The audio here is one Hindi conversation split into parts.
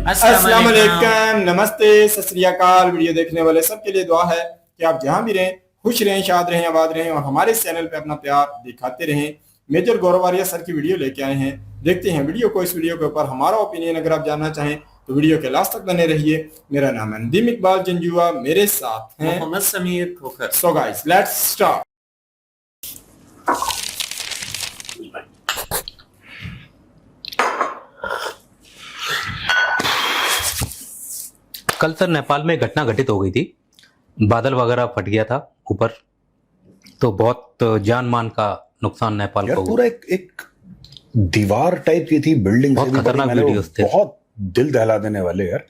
अस्सलाम वालेकुम, नमस्ते, सत श्री अकाल। वीडियो देखने वाले सबके लिए दुआ है कि आप जहां भी रहें खुश रहें, शाद रहें, आबाद रहें और हमारे चैनल पे अपना प्यार दिखाते रहें। मेजर गौरवारिया सर की वीडियो लेके आए हैं, देखते हैं वीडियो को। इस वीडियो के ऊपर हमारा ओपिनियन अगर आप जानना चाहें तो वीडियो के लास्ट तक बने रहिए। मेरा नाम है नदीम इकबाल जंजुआ, मेरे साथ हैं Mohammad Sameer Khokhar. So guys let's start. कल सर नेपाल में घटना घटित हो गई थी, बादल वगैरह फट गया था ऊपर, तो बहुत जान मान का नुकसान नेपाल को। पूरा एक दीवार टाइप की थी, बिल्डिंग बहुत खतरनाक वीडियोस थे, बहुत दिल दहला देने वाले यार।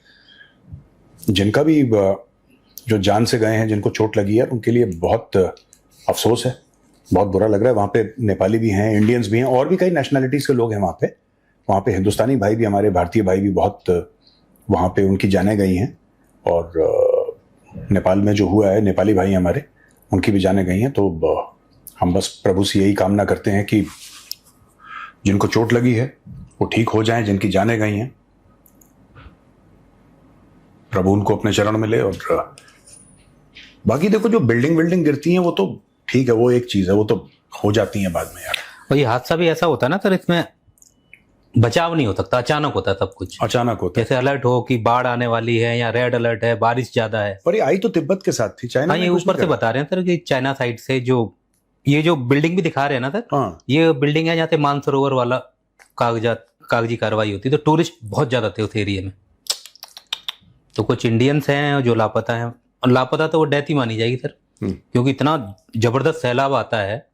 जिनका भी जो जान से गए हैं, जिनको चोट लगी है, उनके लिए बहुत अफसोस है, बहुत बुरा लग रहा है। वहाँ पे नेपाली भी हैं, इंडियंस भी हैं, और भी कई नेशनैलिटीज के लोग हैं वहाँ पे हिंदुस्तानी भाई भी, हमारे भारतीय भाई भी बहुत वहाँ पे उनकी जानें गई हैं। और नेपाल में जो हुआ है, नेपाली भाई हमारे, उनकी भी जानें गई हैं। तो हम बस प्रभु से यही कामना करते हैं कि जिनको चोट लगी है वो ठीक हो जाएं, जिनकी जानें गई हैं प्रभु उनको अपने चरण में ले। और बाकी देखो, जो बिल्डिंग गिरती हैं वो तो ठीक है, वो एक चीज है, वो तो हो जाती है बाद में यार। और ये हादसा भी ऐसा होता है ना सर, इसमें बचाव नहीं हो सकता, अचानक होता है सब कुछ, अचानक होता है। जैसे अलर्ट हो कि बाढ़ आने वाली है या रेड अलर्ट है, बारिश ज्यादा है। पर ये आई तो तिब्बत के साथ थी, चाइना। हाँ, ये ऊपर से बता रहे हैं सर कि चाइना साइड से ये जो बिल्डिंग भी दिखा रहे हैं ना सर, हाँ। ये बिल्डिंग है जहाँ से मानसरोवर वाला कागजी कार्रवाई होती, तो टूरिस्ट बहुत ज्यादा थे उस एरिया में। तो कुछ इंडियंस हैं जो लापता हैं, और लापता तो वो डेथ ही मानी जाएगी सर, क्योंकि इतना जबरदस्त सैलाब आता है,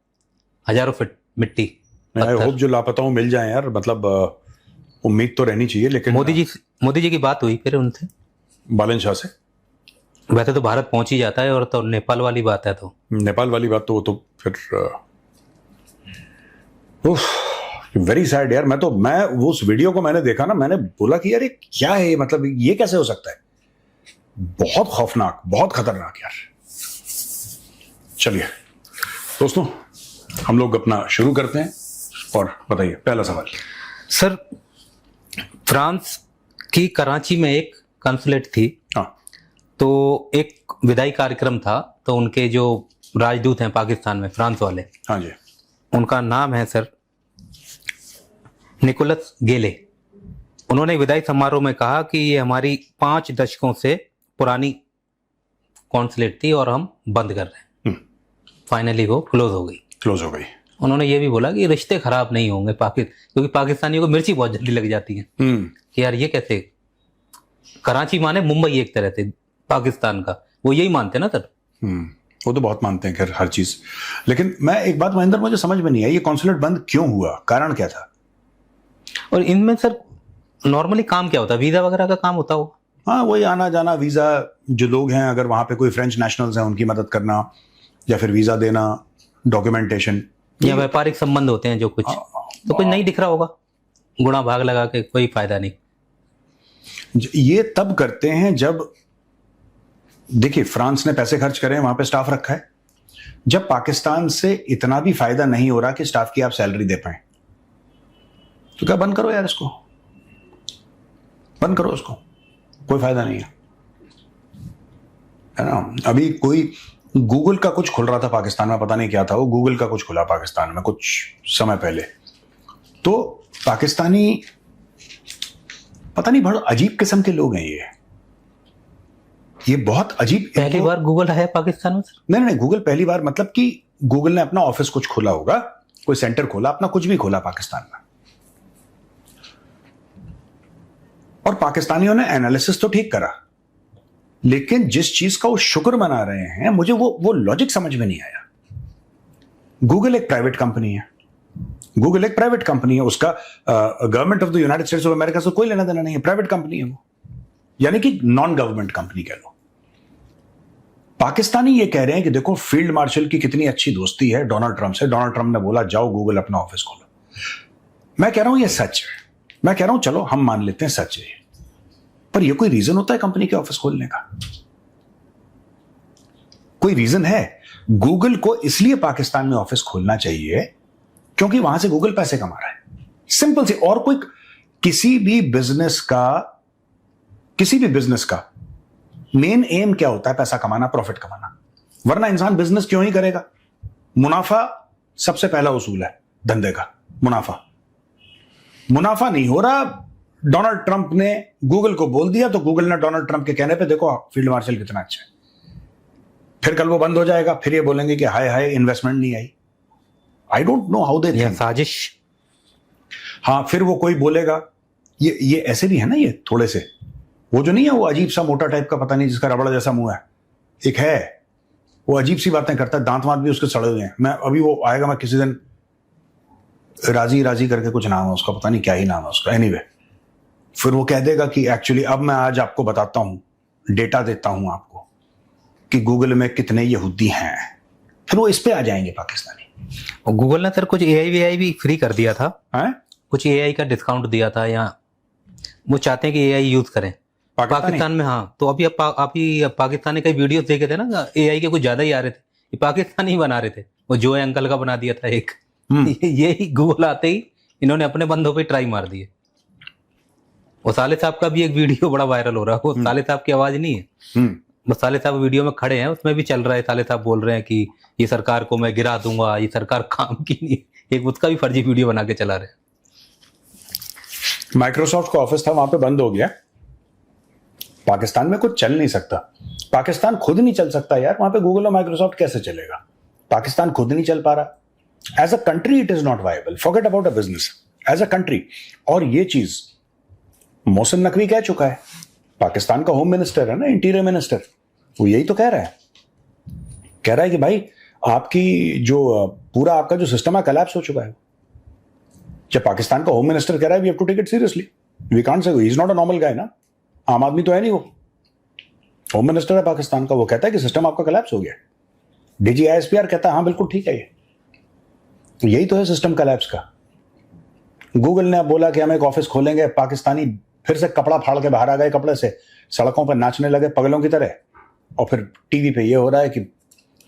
हजारों फीट मिट्टी। आई होप जो लापता मिल जाए यार, मतलब उम्मीद तो रहनी चाहिए। लेकिन मोदी जी की बात हुई फिर उनसे, बालन शाह से। वैसे तो भारत पहुंच ही जाता है, और तो नेपाल वाली बात है, तो नेपाल वाली बात तो वो तो फिर वेरी सैड यार। मैं वो उस वीडियो को मैंने देखा ना, मैंने बोला कि यार ये क्या है, मतलब ये कैसे हो सकता है। बहुत खौफनाक, बहुत खतरनाक यार। चलिए दोस्तों, हम लोग अपना शुरू करते हैं, और बताइए पहला सवाल। सर, फ्रांस की कराची में एक कंसुलेट थी। हाँ। तो एक विदाई कार्यक्रम था, तो उनके जो राजदूत हैं पाकिस्तान में, फ्रांस वाले, हाँ जी, उनका नाम है सर निकोलस गेले। उन्होंने विदाई समारोह में कहा कि ये हमारी 5 दशकों से पुरानी कॉन्सुलेट थी और हम बंद कर रहे हैं। फाइनली वो क्लोज हो गई। उन्होंने ये भी बोला कि रिश्ते खराब नहीं होंगे क्योंकि पाकिस्तानियों को मिर्ची बहुत जल्दी लग जाती है कि यार ये कैसे। कराची माने मुंबई एक तरह से पाकिस्तान का, वो यही मानते ना सर। वो तो बहुत मानते हैं खैर हर चीज। लेकिन मैं एक बात महेंद्र, मुझे समझ में नहीं आई, ये कॉन्सुलेट बंद क्यों हुआ, कारण क्या था? और इनमें सर नॉर्मली काम क्या होता है, वीजा वगैरह का काम होता होगा। हाँ, वही आना जाना, वीजा, जो लोग हैं अगर वहां पे कोई फ्रेंच नेशनल्स हैं उनकी मदद करना, या फिर वीजा देना, डॉक्यूमेंटेशन, या व्यापारिक संबंध होते हैं जो कुछ, तो कुछ नहीं दिख रहा होगा, गुणा भाग लगा के कोई फायदा नहीं। ये तब करते हैं जब, देखिए फ्रांस ने पैसे खर्च करे हैं, वहां पे स्टाफ रखा है। जब पाकिस्तान से इतना भी फायदा नहीं हो रहा कि स्टाफ की आप सैलरी दे पाए, तो क्या बंद करो यार, इसको बंद करो, उसको कोई फायदा नहीं है ना। अभी कोई गूगल का कुछ खुल रहा था पाकिस्तान में, पता नहीं क्या था वो, गूगल का कुछ खुला पाकिस्तान में कुछ समय पहले, तो पाकिस्तानी पता नहीं बड़ा अजीब किस्म के लोग हैं ये बहुत अजीब। पहली बार गूगल है पाकिस्तान में? नहीं, गूगल पहली बार, मतलब कि गूगल ने अपना ऑफिस कुछ खोला होगा, कोई सेंटर खोला, अपना कुछ भी खोला पाकिस्तान में, और पाकिस्तानियों ने एनालिसिस तो ठीक करा, लेकिन जिस चीज का वो शुक्र मना रहे हैं, मुझे वो लॉजिक समझ में नहीं आया। गूगल एक प्राइवेट कंपनी है, उसका government of the United states of America से कोई लेना देना नहीं है, प्राइवेट कंपनी है वो, यानी कि नॉन गवर्नमेंट कंपनी कह लो। पाकिस्तानी ये कह रहे हैं कि देखो फील्ड मार्शल की कितनी अच्छी दोस्ती है डोनाल्ड ट्रंप से, डोनाल्ड ट्रंप ने बोला जाओ गूगल अपना ऑफिस खोलो। मैं कह रहा हूं ये सच है, मैं कह रहा हूं चलो हम मान लेते हैं सच है, पर यह कोई रीजन होता है कंपनी के ऑफिस खोलने का? कोई रीजन है? गूगल को इसलिए पाकिस्तान में ऑफिस खोलना चाहिए क्योंकि वहां से गूगल पैसे कमा रहा है, सिंपल सी। और कोई किसी भी बिजनेस का किसी भी बिजनेस का मेन एम क्या होता है? पैसा कमाना, प्रॉफिट कमाना, वरना इंसान बिजनेस क्यों ही करेगा? मुनाफा सबसे पहला उसूल है धंधे का, मुनाफा नहीं हो रहा। डोनाल्ड ट्रंप ने गूगल को बोल दिया तो गूगल ने डोनाल्ड ट्रंप के कहने पे देखो फील्ड मार्शल कितना अच्छा है, फिर कल वो बंद हो जाएगा, फिर ये बोलेंगे कि हाय हाय इन्वेस्टमेंट नहीं आई। I don't know how they think. साजिश। हाँ, फिर वो कोई बोलेगा, ये ऐसे भी है ना, ये थोड़े से वो जो नहीं है, वो अजीब सा मोटा टाइप का, पता नहीं जिसका रबड़ जैसा मुंह है, एक है, वो अजीब सी बातें करता है, दांत वांत भी उसके सड़े हुए हैं। मैं अभी वो आएगा, मैं किसी दिन, राजी करके कुछ नाम है उसका, पता नहीं क्या ही नाम है उसका, एनीवे फिर वो कह देगा कि एक्चुअली अब मैं आज आपको बताता हूं, डेटा देता हूं आपको कि गूगल में कितने यहूदी हैं। फिर वो इस पे आ जाएंगे पाकिस्तानी। और गूगल ने सर कुछ एआई भी फ्री कर दिया था, हैं? कुछ एआई का डिस्काउंट दिया था, या वो चाहते हैं कि एआई यूज करें पाकिस्तान में। हाँ, तो अभी आप पाकिस्तानी कई वीडियो देखे थे ना, एआई के कुछ ज्यादा ही आ रहे थे, ये पाकिस्तानी बना रहे थे। वो जो अंकल का बना दिया था एक, ये ही गूगल आते ही इन्होंने अपने बंदों पे ट्राई मार दिए। वो साले साहब का भी एक वीडियो बड़ा वायरल हो रहा है, वो साले साहब की आवाज नहीं है, वो साले साहब वीडियो में खड़े हैं, उसमें भी चल रहा है, साले साहब बोल रहे हैं कि ये सरकार को मैं गिरा दूंगा, ये सरकार काम की नहीं। एक उसका भी फर्जी वीडियो बना के चला रहे हैं। माइक्रोसॉफ्ट का ऑफिस था, वहां पे बंद हो गया। पाकिस्तान में कुछ चल नहीं सकता, पाकिस्तान खुद नहीं चल सकता यार, वहां पे गूगल और माइक्रोसॉफ्ट कैसे चलेगा? पाकिस्तान खुद नहीं चल पा रहा। As a country it is not viable, forget about a business, as a country. और ये चीज मोहसिन नकवी कह चुका है, पाकिस्तान का होम मिनिस्टर है ना, इंटीरियर मिनिस्टर, वो यही तो कह रहा है कि भाई आपकी जो पूरा आपका जो सिस्टम है कोलैप्स हो चुका है। जब पाकिस्तान का होम मिनिस्टर कह रहा है we have to take it seriously, we can't say he is not a normal guy ना, आम आदमी तो है नहीं, वो होम मिनिस्टर है पाकिस्तान का, वो कहता है कि सिस्टम आपका कोलैप्स हो गया। डीजी आईएसपीआर कहता है हाँ बिल्कुल ठीक है, ये यही तो है सिस्टम कोलैप्स का। गूगल ने बोला कि हम एक ऑफिस खोलेंगे, पाकिस्तानी फिर से कपड़ा फाड़ के बाहर आ गए, कपड़े से सड़कों पर नाचने लगे पगलों की तरह, और फिर टीवी पे ये हो रहा है कि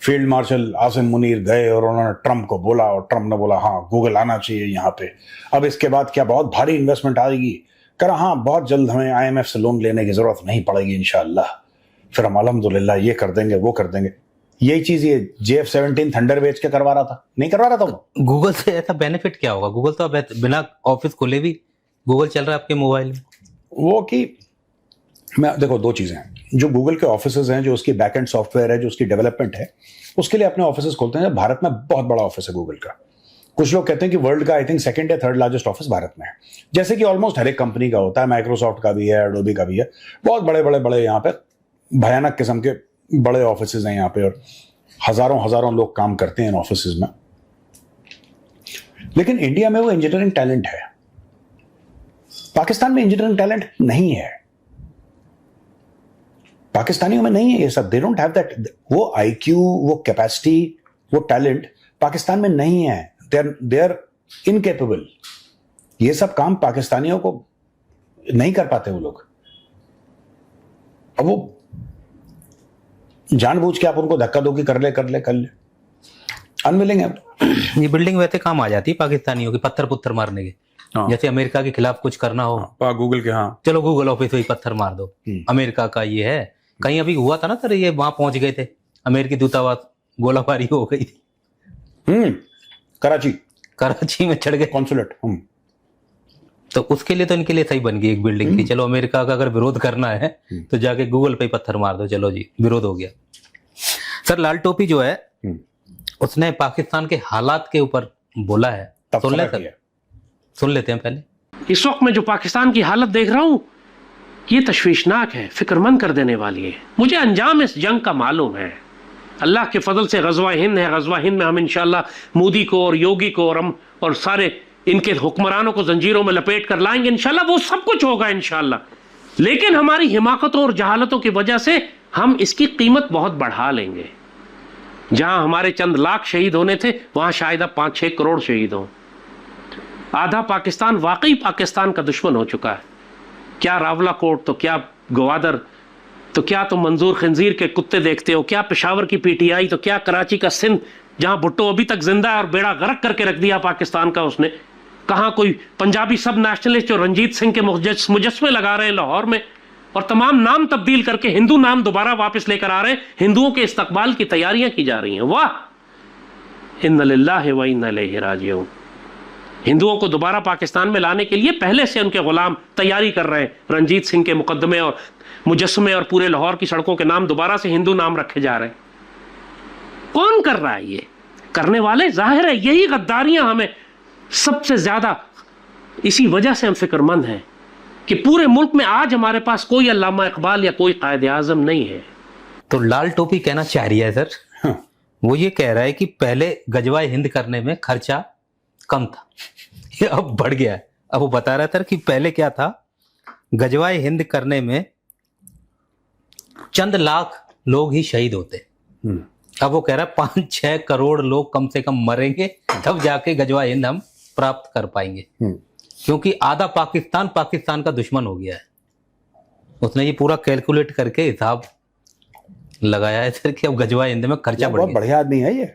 फील्ड मार्शल आसिम मुनीर गए और उन्होंने ट्रंप को बोला, और ट्रंप ने बोला हाँ गूगल आना चाहिए यहाँ पे, अब इसके बाद क्या बहुत भारी इन्वेस्टमेंट आएगी? कह रहा हाँ बहुत जल्द हमें IMF से लोन लेने की जरूरत नहीं पड़ेगी इंशाअल्लाह, फिर हम अल्हम्दुलिल्लाह ये कर देंगे वो कर देंगे। यही चीज ये JF-17 थंडर बेच के करवा रहा था, नहीं करवा रहा था वो। गूगल से ऐसा बेनिफिट क्या होगा? गूगल तो अब बिना ऑफिस खोले भी गूगल चल रहा है आपके मोबाइल में। वो कि मैं देखो, दो चीजें हैं, जो गूगल के ऑफिसेज हैं, जो उसकी बैकएंड सॉफ्टवेयर है, जो उसकी डेवलपमेंट है, उसके लिए अपने ऑफिसेज खोलते हैं। भारत में बहुत बड़ा ऑफिस है गूगल का, कुछ लोग कहते हैं कि वर्ल्ड का आई थिंक सेकंड या थर्ड लार्जेस्ट ऑफिस भारत में है, जैसे कि ऑलमोस्ट हर एक कंपनी का होता है, माइक्रोसॉफ्ट का भी है, एडोबी का भी है, बहुत बड़े बड़े बड़े यहाँ पे भयानक किस्म के बड़े ऑफिसेज हैं यहाँ पे, और हजारों लोग काम करते हैं इन ऑफिसेज में। लेकिन इंडिया में वो इंजीनियरिंग टैलेंट है, पाकिस्तान में इंजीनियरिंग टैलेंट नहीं है, पाकिस्तानियों में नहीं है ये सब। दे डोंट हैव दैट, वो IQ, वो कैपेसिटी, वो टैलेंट पाकिस्तान में नहीं है। They are incapable. ये सब काम पाकिस्तानियों को नहीं कर पाते वो लोग। अब वो जानबूझ के आप उनको धक्का धोकी कर ले, अनविलिंग है। ये बिल्डिंग वैसे काम आ जाती है पाकिस्तानियों की, पत्थर पुत्थर मारने के। हाँ। जैसे अमेरिका के खिलाफ कुछ करना हो, गूगल के, हाँ चलो गूगल ऑफिस वही पत्थर मार दो, अमेरिका का ये है। कहीं अभी हुआ था ना सर, ये वहां पहुंच गए थे अमेरिकी दूतावास, गोलाबारी हो गई थी। कराची में चढ़ गए कॉन्सुलेट। तो उसके लिए तो इनके लिए सही बन गई एक बिल्डिंग की। चलो अमेरिका का अगर विरोध करना है तो जाके गूगल पे पत्थर मार दो, चलो जी विरोध हो गया। सर लाल टोपी जो है उसने पाकिस्तान के हालात के ऊपर बोला है, सुन लेते हैं पहले। इस वक्त मैं जो पाकिस्तान की हालत देख रहा हूं ये तशवीशनाक है, फिक्रमंद कर देने वाली है। मुझे अंजाम इस जंग का मालूम है। अल्लाह के फजल से गज़वा हिंद है, गज़वा हिंद में हम इंशाल्लाह मोदी को और योगी को और सारे इनके हुक्मरानों को जंजीरों में लपेट कर लाएंगे इंशाल्लाह, वो सब कुछ होगा इंशाल्लाह। लेकिन हमारी हिमाकतों और जहालतों की वजह से हम इसकी कीमत बहुत बढ़ा लेंगे। जहां हमारे चंद लाख शहीद होने थे वहां शायद अब 5-6 करोड़ शहीद हों। आधा पाकिस्तान वाकई पाकिस्तान का दुश्मन हो चुका है। क्या रावलाकोट, तो क्या गवादर, तो क्या तुम मंजूर खंजीर के कुत्ते देखते हो, क्या पेशावर की PTI, तो क्या कराची का सिंध जहां भुट्टो अभी तक जिंदा है और बेड़ा गर्क करके रख दिया पाकिस्तान का उसने। कहां कोई पंजाबी सब नेशनलिस्ट जो रंजीत सिंह के मुजस्मे लगा रहे हैं लाहौर में, और तमाम नाम तब्दील करके हिंदू नाम दोबारा वापस लेकर आ रहे हैं। हिंदुओं के इस्तकबाल की तैयारियां की जा रही हैं। वाह, इन्ना लिल्लाहि व इन्ना इलैहि राजिऊन। हिंदुओं को दोबारा पाकिस्तान में लाने के लिए पहले से उनके गुलाम तैयारी कर रहे हैं। रंजीत सिंह के मुकदमे और मुजस्समे और पूरे लाहौर की सड़कों के नाम दोबारा से हिंदू नाम रखे जा रहे हैं। कौन कर रहा है? ये करने वाले जाहिर है यही गद्दारियां हमें सबसे ज्यादा, इसी वजह से हम फिक्रमंद हैं कि पूरे मुल्क में आज हमारे पास कोई अल्लामा इकबाल या कोई कायद आजम नहीं है। तो लाल टोपी कहना चाह रही है सर, वो ये कह रहा है कि पहले गजवाए हिंद करने में खर्चा कम था, ये अब बढ़ गया है। अब वो बता रहा था कि पहले क्या था, गजवाए हिंद करने में चंद लाख लोग ही शहीद होते। अब वो कह रहा है 5-6 करोड़ लोग कम से कम मरेंगे, तब जाके गजवाए हिंद हम प्राप्त कर पाएंगे, क्योंकि आधा पाकिस्तान पाकिस्तान का दुश्मन हो गया है। उसने ये पूरा कैलकुलेट करके हिसाब लगाया है सर कि अब गजवाए हिंद में खर्चा बढ़ बहुत गया। बढ़िया आदमी है ये।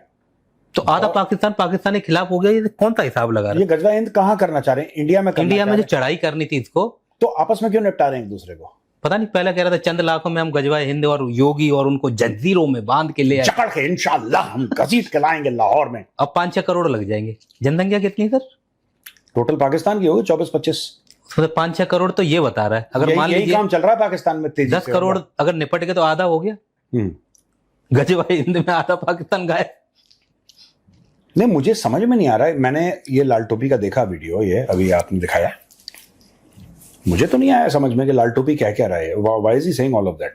तो आधा पाकिस्तान पाकिस्तान के खिलाफ हो गया, ये कौन सा हिसाब लगा रहा ये गजवा हिंद कहाँ करना चाह रहे हैं? इंडिया में है? करना इंडिया में चाह जो रहे चढ़ाई करनी थी इसको, हैं। तो आपस में क्यों निपटा रहे हैं एक दूसरे को? पता नहीं, पहले कह रहा था चंद लाखों में हम गजवाए हिंद और योगी और उनको जंजीरों में बांध के ले आए, चकड़ के इंशाल्लाह हम घसीट के लाएंगे लाहौर में। अब 5-6 करोड़ लग जाएंगे। जनसंख्या कितनी है सर? टोटल पाकिस्तान की होगी 24-25। तो 5-6 करोड़ तो ये बता रहा है। अगर मान यही लीजिए काम चल रहा है पाकिस्तान में तेजी 10 से। करोड़ अगर निपट गए तो आधा हो गया। गजवाए हिंद में आधा पाकिस्तान गायब। नहीं, मुझे समझ में नहीं आ रहा है। मैंने ये लाल टोपी का देखा वीडियो, ये अभी आपने दिखाया, मुझे तो नहीं आया समझ में कि लाल टोपी क्या कह रहा है। Why is he saying all of that?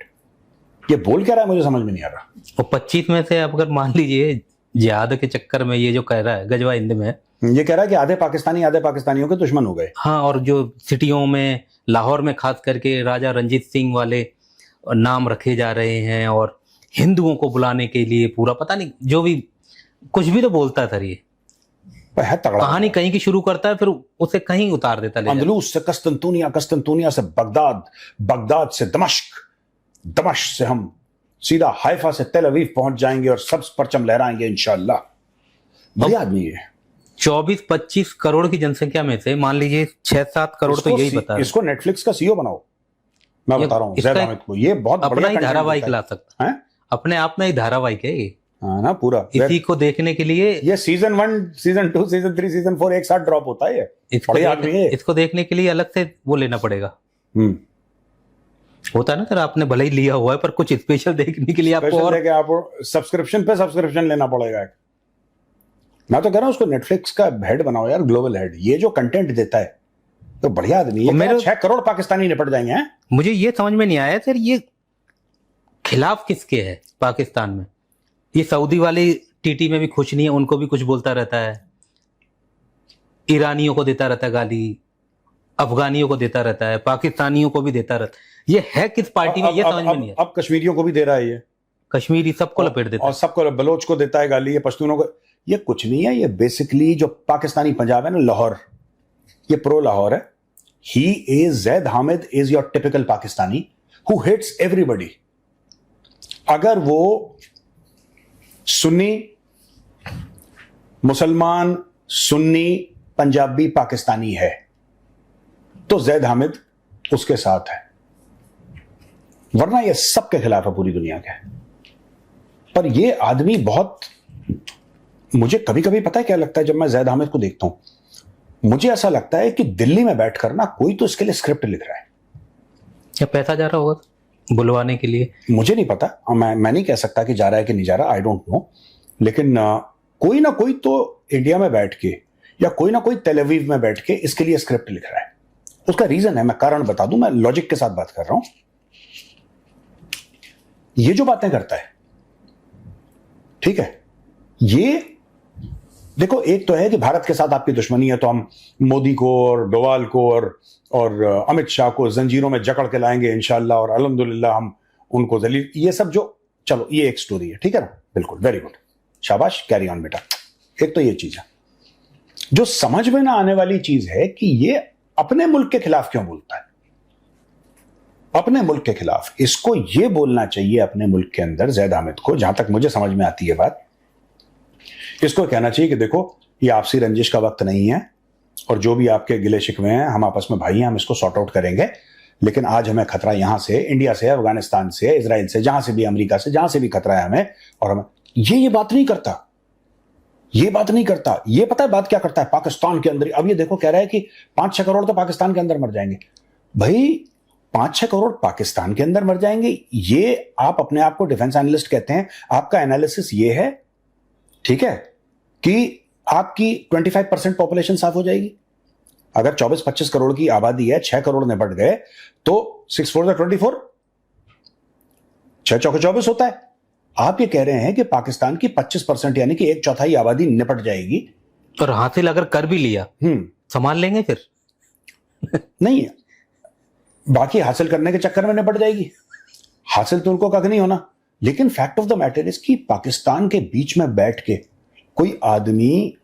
ये बोल क्या रहा है मुझे समझ में नहीं आ रहा। और 25 में से अगर मान लीजिए जिहाद के चक्कर में ये जो कह रहा है गजवाए हिंद में, ये कह रहा है कि आधे पाकिस्तानियों के दुश्मन हो गए। हाँ, और जो सिटियों में लाहौर में खास करके राजा रंजीत सिंह वाले नाम रखे जा रहे हैं और हिंदुओं को बुलाने के लिए पूरा पता नहीं जो भी कुछ भी तो बोलता है सर। ये है तगड़ा कहानी कहीं की शुरू करता है फिर उसे कहीं उतार देता है। अंदलूस से कस्तंतुनिया, कस्तंतुनिया से बगदाद, बगदाद से दमश्क, दमश्क से हम सीधा हाइफा से तेल अवीव पहुंच जाएंगे और सब परचम लहराएंगे इंशाल्लाह। बढ़िया आदमी है। 24-25 करोड़ की जनसंख्या में से मान लीजिए 6-7 करोड़ तो यही बता रहे हैं। इसको नेटफ्लिक्स का सीईओ बनाओ, मैं बता रहा हूँ इसका ज़ैद हामिद को। ये बहुत अपना बढ़िया ही content धारावाहिक देता ला सकता है। अपने आप में ही धारावाहिक है ये। हाँ ना, पूरा इसी को देखने के लिए ये सीजन 1, सीजन 2, सीजन 3, सीजन 4 एक साथ ड्रॉप होता है। ये बढ़िया आदमी है। इसको देखने के लिए अलग से वो लेना पड़ेगा। होता है ना सर, आपने भले ही लिया हुआ है पर कुछ स्पेशल देखने के लिए आपको और आपको सब्सक्रिप्शन पे सब्सक्रिप्शन लेना पड़ेगा। मैं तो कह रहा हूँ उसको नेटफ्लिक्स का हेड बनाओ यार, ग्लोबल हेड। ये जो कंटेंट देता है तो बढ़िया आदमी है। मेरे 6 करोड़ पाकिस्तानी निपट जाएंगे हैं? मुझे ये समझ में नहीं आया सर, ये खिलाफ किसके है पाकिस्तान में? ये सऊदी वाले टीटी में भी खुश नहीं है, उनको भी कुछ बोलता रहता है, ईरानियों को देता रहता है गाली, अफगानियों को देता रहता है, पाकिस्तानियों को भी देता रहता है। ये है किस पार्टी में, ये समझ में नहीं है। अब कश्मीरियों को भी दे रहा है ये, कश्मीरी सबको लपेट देता और सबको, बलोच को देता है गाली, ये पश्तूनों को। ये कुछ नहीं है, ये बेसिकली जो पाकिस्तानी पंजाब है ना, लाहौर, ये प्रो लाहौर है। He is Zaid Hamid is your typical Pakistani who hates everybody. अगर वो सुन्नी मुसलमान, सुन्नी पंजाबी पाकिस्तानी है तो ज़ैद हामिद उसके साथ है, वरना ये सबके खिलाफ है पूरी दुनिया के। पर ये आदमी बहुत, मुझे कभी कभी पता है क्या लगता है जब मैं ज़ैद हामिद को देखता हूं, मुझे ऐसा लगता है कि दिल्ली में बैठकर ना कोई तो इसके लिए स्क्रिप्ट लिख रहा है। क्या पैसा जा रहा होगा बुलवाने के लिए? मुझे नहीं पता, मैं नहीं कह सकता कि जा रहा है कि नहीं जा रहा, आई डोंट नो। लेकिन कोई ना कोई तो इंडिया में बैठ के या कोई ना कोई तेल अवीव में बैठ के इसके लिए स्क्रिप्ट लिख रहा है। उसका रीजन है, मैं कारण बता दूं, मैं लॉजिक के साथ बात कर रहा हूं। ये जो बातें करता है, ठीक है, ये देखो, एक तो है कि भारत के साथ आपकी दुश्मनी है तो हम मोदी को और डोवाल को और अमित शाह को जंजीरों में जकड़ के लाएंगे इंशाल्लाह, और अल्हम्दुलिल्लाह हम उनको जलील, ये सब जो, चलो ये एक स्टोरी है, ठीक है ना, बिल्कुल, वेरी गुड, शाबाश, कैरी ऑन बेटा। एक तो ये चीज है। जो समझ में ना आने वाली चीज है कि ये अपने मुल्क के खिलाफ क्यों बोलता है। अपने मुल्क के खिलाफ इसको ये बोलना चाहिए अपने मुल्क के अंदर, ज़ैद हामिद को, जहां तक मुझे समझ में आती है बात, इसको कहना चाहिए कि देखो ये आपसी रंजिश का वक्त नहीं है और जो भी आपके गिले शिकवे हैं, हम आपस में भाई हैं, हम इसको सॉर्ट आउट करेंगे। लेकिन आज हमें खतरा यहां से, इंडिया से, अफगानिस्तान से, इजराइल से, जहां से भी, अमेरिका से, जहां से भी खतरा है हमें, और हमें ये बात नहीं करता, ये बात नहीं करता। ये पता है बात क्या करता है पाकिस्तान के अंदर? अब ये देखो, कह रहा है कि 5-6 करोड़ तो पाकिस्तान के अंदर मर जाएंगे। भाई 5-6 करोड़ पाकिस्तान के अंदर मर जाएंगे, ये आप अपने आप को डिफेंस एनालिस्ट कहते हैं, आपका एनालिसिस ये है, ठीक है, कि आपकी 25% पॉपुलेशन साफ हो जाएगी। अगर 24-25 करोड़ की आबादी है, 6 करोड़ निपट गए, तो 6 4 24, 6 चौके 24 होता है। आप ये कह रहे हैं कि पाकिस्तान की 25% यानी कि 1/4 आबादी निपट जाएगी। और हासिल अगर कर भी लिया, संभाल लेंगे फिर? नहीं, बाकी हासिल करने के चक्कर में निपट जाएगी, हासिल तो उनको कख नहीं होना। लेकिन fact of the matter is कि पाकिस्तान के बीच में बैठ के कोई आदमी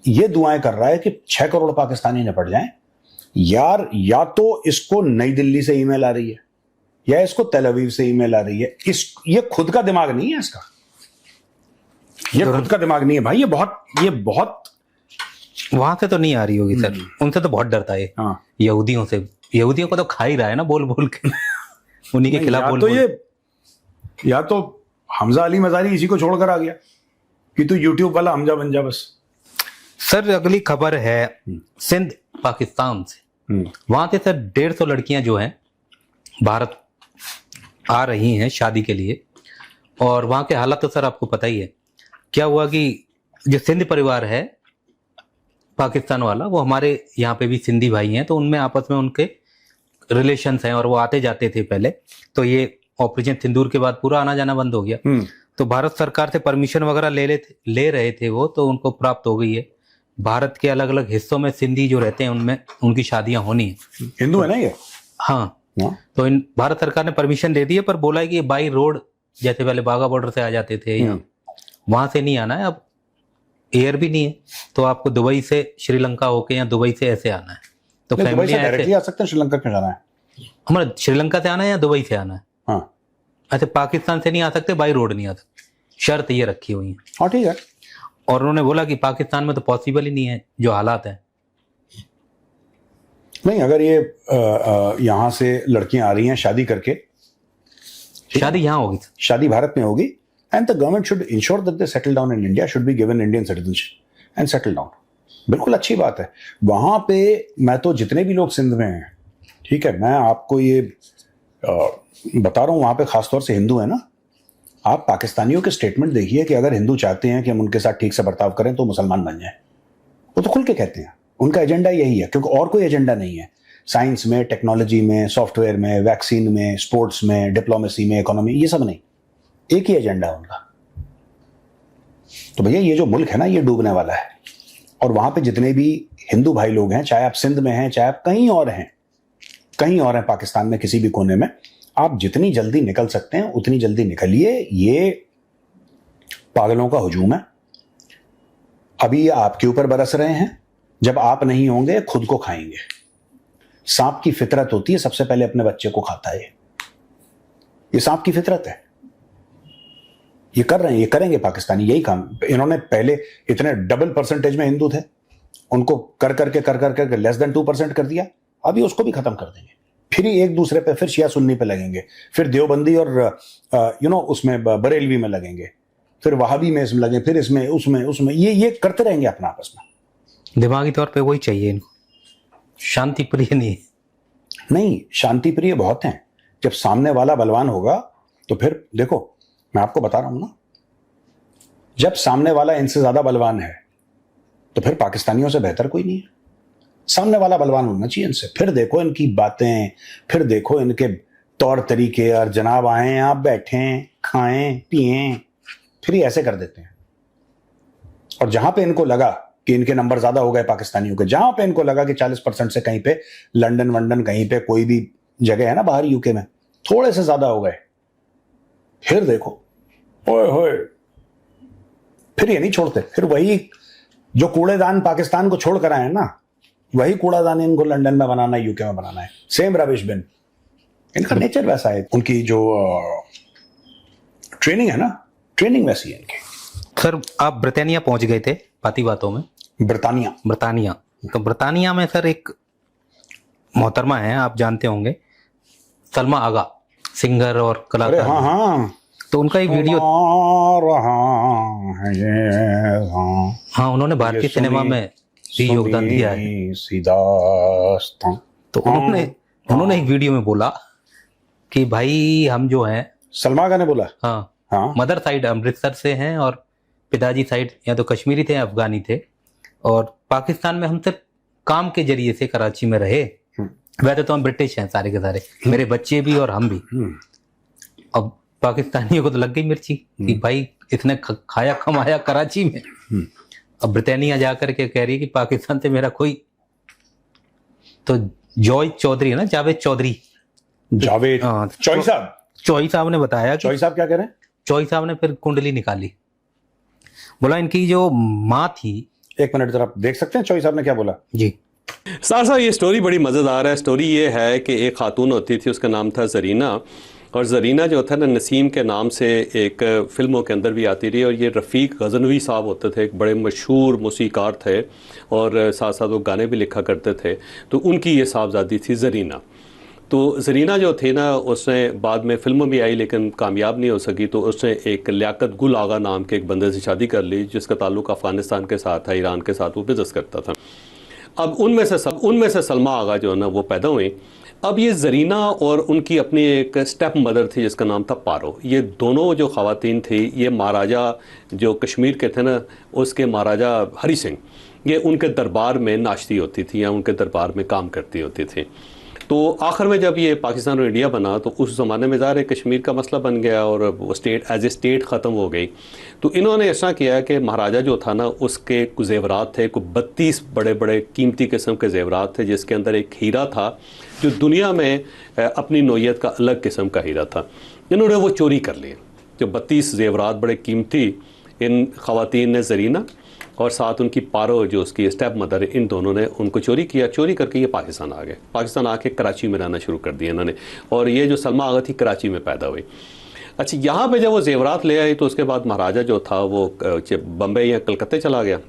ये दुआएं कर रहा है कि 6 करोड़ पाकिस्तानी निपट जाएं। यार, या तो इसको नई दिल्ली से ईमेल आ रही है, या इसको तेल अवीव से ईमेल आ रही है। ये खुद का दिमाग नहीं है इसका, ये खुद का दिमाग नहीं है भाई। ये बहुत वहां से तो नहीं आ रही होगी सर, उनसे तो बहुत डरता है। हाँ, यहूदियों से, यहूदियों को तो खा ही रहा है ना बोल बोल के उन्हीं के खिलाफ बोल तो बोल। ये या तो हमजा अली मजारी इसी को छोड़कर आ गया कि तू यूट्यूब वाला हमजा बन जा बस। सर अगली खबर है सिंध पाकिस्तान से। वहां से सर 150 लड़कियां जो हैं भारत आ रही हैं शादी के लिए, और वहां के हालात तो सर आपको पता ही है। क्या हुआ कि जो सिंध परिवार है पाकिस्तान वाला, वो हमारे यहाँ पे भी सिंधी भाई हैं, तो उनमें आपस में उनके रिलेशंस हैं और वो आते जाते थे पहले। तो ये ऑपरेशन सिंदूर के बाद पूरा आना जाना बंद हो गया। तो भारत सरकार से परमिशन वगैरह ले रहे थे वो, तो उनको प्राप्त हो गई है। भारत के अलग अलग हिस्सों में सिंधी जो रहते हैं उनमें उनकी शादियां होनी है। हिंदू है ना ये? हाँ, तो इन भारत सरकार ने परमिशन दे दी है, पर बोला है कि बाई रोड, जैसे पहले बाघा बॉर्डर से आ जाते थे, वहां से नहीं आना है। अब एयर भी नहीं है, तो आपको दुबई से श्रीलंका होके या दुबई से ऐसे आना है। तो फैमिली डायरेक्टली आ सकते हैं, श्रीलंका क्यों जाना है? हमारा श्रीलंका से आना है या दुबई से आना है। हाँ, ऐसे पाकिस्तान से नहीं आ सकते, बाई रोड नहीं आ सकते, शर्त ये रखी हुई है। हाँ ठीक है। और उन्होंने बोला कि पाकिस्तान में तो पॉसिबल ही नहीं है जो हालात है। नहीं, अगर ये यहां से लड़कियां आ रही हैं शादी करके, शादी यहाँ होगी, शादी भारत में होगी, and the government should ensure that they settle down in India, should be given Indian citizenship and settle down. बिल्कुल अच्छी बात है। वहां पे मैं तो जितने भी लोग सिंध में हैं, ठीक है, मैं आपको ये बता रहा हूं, वहां पे खासतौर से हिंदू है ना, आप पाकिस्तानियों के स्टेटमेंट देखिए कि अगर हिंदू चाहते हैं कि हम उनके साथ ठीक से बर्ताव करें तो मुसलमान बन जाएं। वो तो खुल के कहते हैं, उनका एजेंडा यही है, क्योंकि और कोई एजेंडा नहीं है। साइंस में, टेक्नोलॉजी में, सॉफ्टवेयर में, वैक्सीन में, स्पोर्ट्स में, डिप्लोमेसी में, इकोनॉमी, ये सब नहीं, एक ही एजेंडा है उनका। तो भैया ये जो मुल्क है ना, ये डूबने वाला है। और वहां पे जितने भी हिंदू भाई लोग हैं, चाहे आप सिंध में हैं, चाहे आप कहीं और हैं, कहीं और हैं पाकिस्तान में किसी भी कोने में, आप जितनी जल्दी निकल सकते हैं उतनी जल्दी निकलिए। ये पागलों का हुजूम है। अभी ये आपके ऊपर बरस रहे हैं, जब आप नहीं होंगे खुद को खाएंगे। सांप की फितरत होती है, सबसे पहले अपने बच्चे को खाता है। ये सांप की फितरत है। ये कर रहे हैं, ये करेंगे पाकिस्तानी यही काम। इन्होंने पहले इतने डबल परसेंटेज में हिंदू थे, उनको कर करके लेस देन 2% कर दिया। अभी उसको भी खत्म कर देंगे। फिर ही एक दूसरे पे, फिर शिया सुन्नी पे लगेंगे, फिर देवबंदी और उसमें बरेलवी में लगेंगे, फिर वहाबी में इसमें लगे, फिर इसमें उसमें ये करते रहेंगे अपना आपस में। दिमागी तौर पे वही चाहिए इनको, शांति प्रिय नहीं। शांति प्रिय बहुत हैं। जब सामने वाला बलवान होगा तो फिर देखो, मैं आपको बता रहा हूं ना, जब सामने वाला इनसे ज्यादा बलवान है तो फिर पाकिस्तानियों से बेहतर कोई नहीं है। सामने वाला बलवान होना चाहिए इनसे। फिर देखो इनकी बातें, फिर देखो इनके तौर तरीके, और जनाब आए, आप बैठें, खाएं, पिएं, फिर ही ऐसे कर देते हैं। और जहां पे इनको लगा कि इनके नंबर ज्यादा हो गए पाकिस्तानियों के, जहां पे इनको लगा कि 40% से कहीं पे लंदन वंडन, कहीं पे कोई भी जगह है ना बाहर यूके में, थोड़े से ज्यादा हो गए, फिर देखो ओए होए, फिर ये नहीं छोड़ते। फिर वही जो कूड़ेदान पाकिस्तान को छोड़ कर आए ना, वही कूड़ादान इनको लंदन में बनाना है, यूके में बनाना है। सेम रबिश बिन। इनका नेचर वैसा है, उनकी जो ट्रेनिंग है ना, ट्रेनिंग वैसी है इनकी। सर आप ब्रिटानिया पहुंच गए थे बाती बातों में। ब्रिटानिया तो ब्रिटानिया में सर एक मोहतरमा है, आप जानते होंगे, सलमा आगा सिंगर और अरे कलाकार। हाँ हाँ, तो उनका एक वीडियो, रहा है ये, हाँ हाँ उन्होंने भारतीय सिनेमा में भी योगदान दिया है। सीधा तो उन्होंने एक वीडियो में बोला कि भाई हम जो हैं, सलमा आगा ने बोला, हाँ हाँ मदर साइड अमृतसर से हैं और पिताजी साइड या तो कश्मीरी थे या अफगानी थे, और पाकिस्तान में हम सिर्फ काम के जरिए से कराची में रहे। वैसे तो हम ब्रिटिश हैं सारे के सारे, मेरे बच्चे भी और हम भी। अब पाकिस्तानियों को तो लग गई मिर्ची कि भाई इसने खाया कमाया कराची में। अब ब्रिटानिया जाकर के कह रही है कि पाकिस्तान से मेरा कोई, तो जॉय चौधरी है ना, जावेद चौधरी, जावेद हाँ, चौई साहब, चौई साहब ने बताया कि चौई साहब क्या कह रहे हैं? चौई साहब ने फिर कुंडली निकाली, बोला इनकी जो माँ थी। एक मिनट जरा देख सकते हैं चौई साहब ने क्या बोला? जी सार साहब, ये स्टोरी बड़ी मज़ेदार है। स्टोरी ये है कि एक खातून होती थी, उसका नाम था जरीना, और जरीना जो था ना, नसीम के नाम से एक फ़िल्मों के अंदर भी आती रही। और ये रफ़ीक गज़नवी साहब होते थे, एक बड़े मशहूर मौसीकार थे और साथ साथ वो गाने भी लिखा करते थे। तो उनकी ये साहबजादी थी ज़रीना। तो ज़रीना जो थी ना, उसने बाद में फ़िल्म भी आई लेकिन कामयाब नहीं हो सकी। तो उसने एक लियाकत गुल आगा नाम के एक बंदे से शादी कर ली, जिसका ताल्लुक़ अफ़गानिस्तान के साथ था, ईरान के साथ वो बिज़नेस करता था। अब उनमें से सलमा आगा जो है ना वो पैदा हुई। अब ये ज़रीना और उनकी अपनी एक स्टेप मदर थी जिसका नाम था पारो। ये दोनों जो ख़वातीन थी, ये महाराजा जो कश्मीर के थे ना, उसके महाराजा हरी सिंह, ये उनके दरबार में नाचती होती थी या उनके दरबार में काम करती होती थी। तो आखिर में जब ये पाकिस्तान और इंडिया बना तो उस ज़माने में ज़ाहिर है कश्मीर का मसला बन गया और वो स्टेट एज ए स्टेट ख़त्म हो गई। तो इन्होंने ऐसा किया कि महाराजा जो था ना, उसके कुछ ज़ेवरात थे, कुछ 32 बड़े बड़े कीमती किस्म के ज़ेवरात थे, जिसके अंदर एक हीरा था जो दुनिया में अपनी नौइयत का अलग किस्म का हीरा था। इन्होंने वो चोरी कर लिए। जो 32 ज़ेवरात बड़े कीमती, इन ख़वातीन ने, ज़रीना और साथ उनकी पारो जो उसकी स्टेप मदर है, इन दोनों ने उनको चोरी किया। चोरी करके ये पाकिस्तान आ गए। पाकिस्तान आके कराची में रहना शुरू कर दिया इन्होंने। और ये जो सलमा आगा थी, कराची में पैदा हुई। अच्छा, यहाँ पे जब वो ज़ेवरात ले आई तो उसके बाद महाराजा जो था वो बम्बई या कलकत्ते चला गया।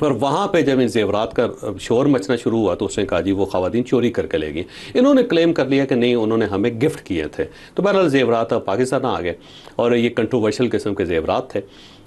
और वहाँ पे जब इन ज़ेवरात का शोर मचना शुरू हुआ तो उसने कहा जी वो ख़वातीन चोरी करके ले गई। इन्होंने क्लेम कर लिया कि नहीं, उन्होंने हमें गिफ्ट किए थे। तो बहरहाल ज़ेवरात अब पाकिस्तान आ गए और ये कंट्रोवर्शियल किस्म के ज़ेवरात थे।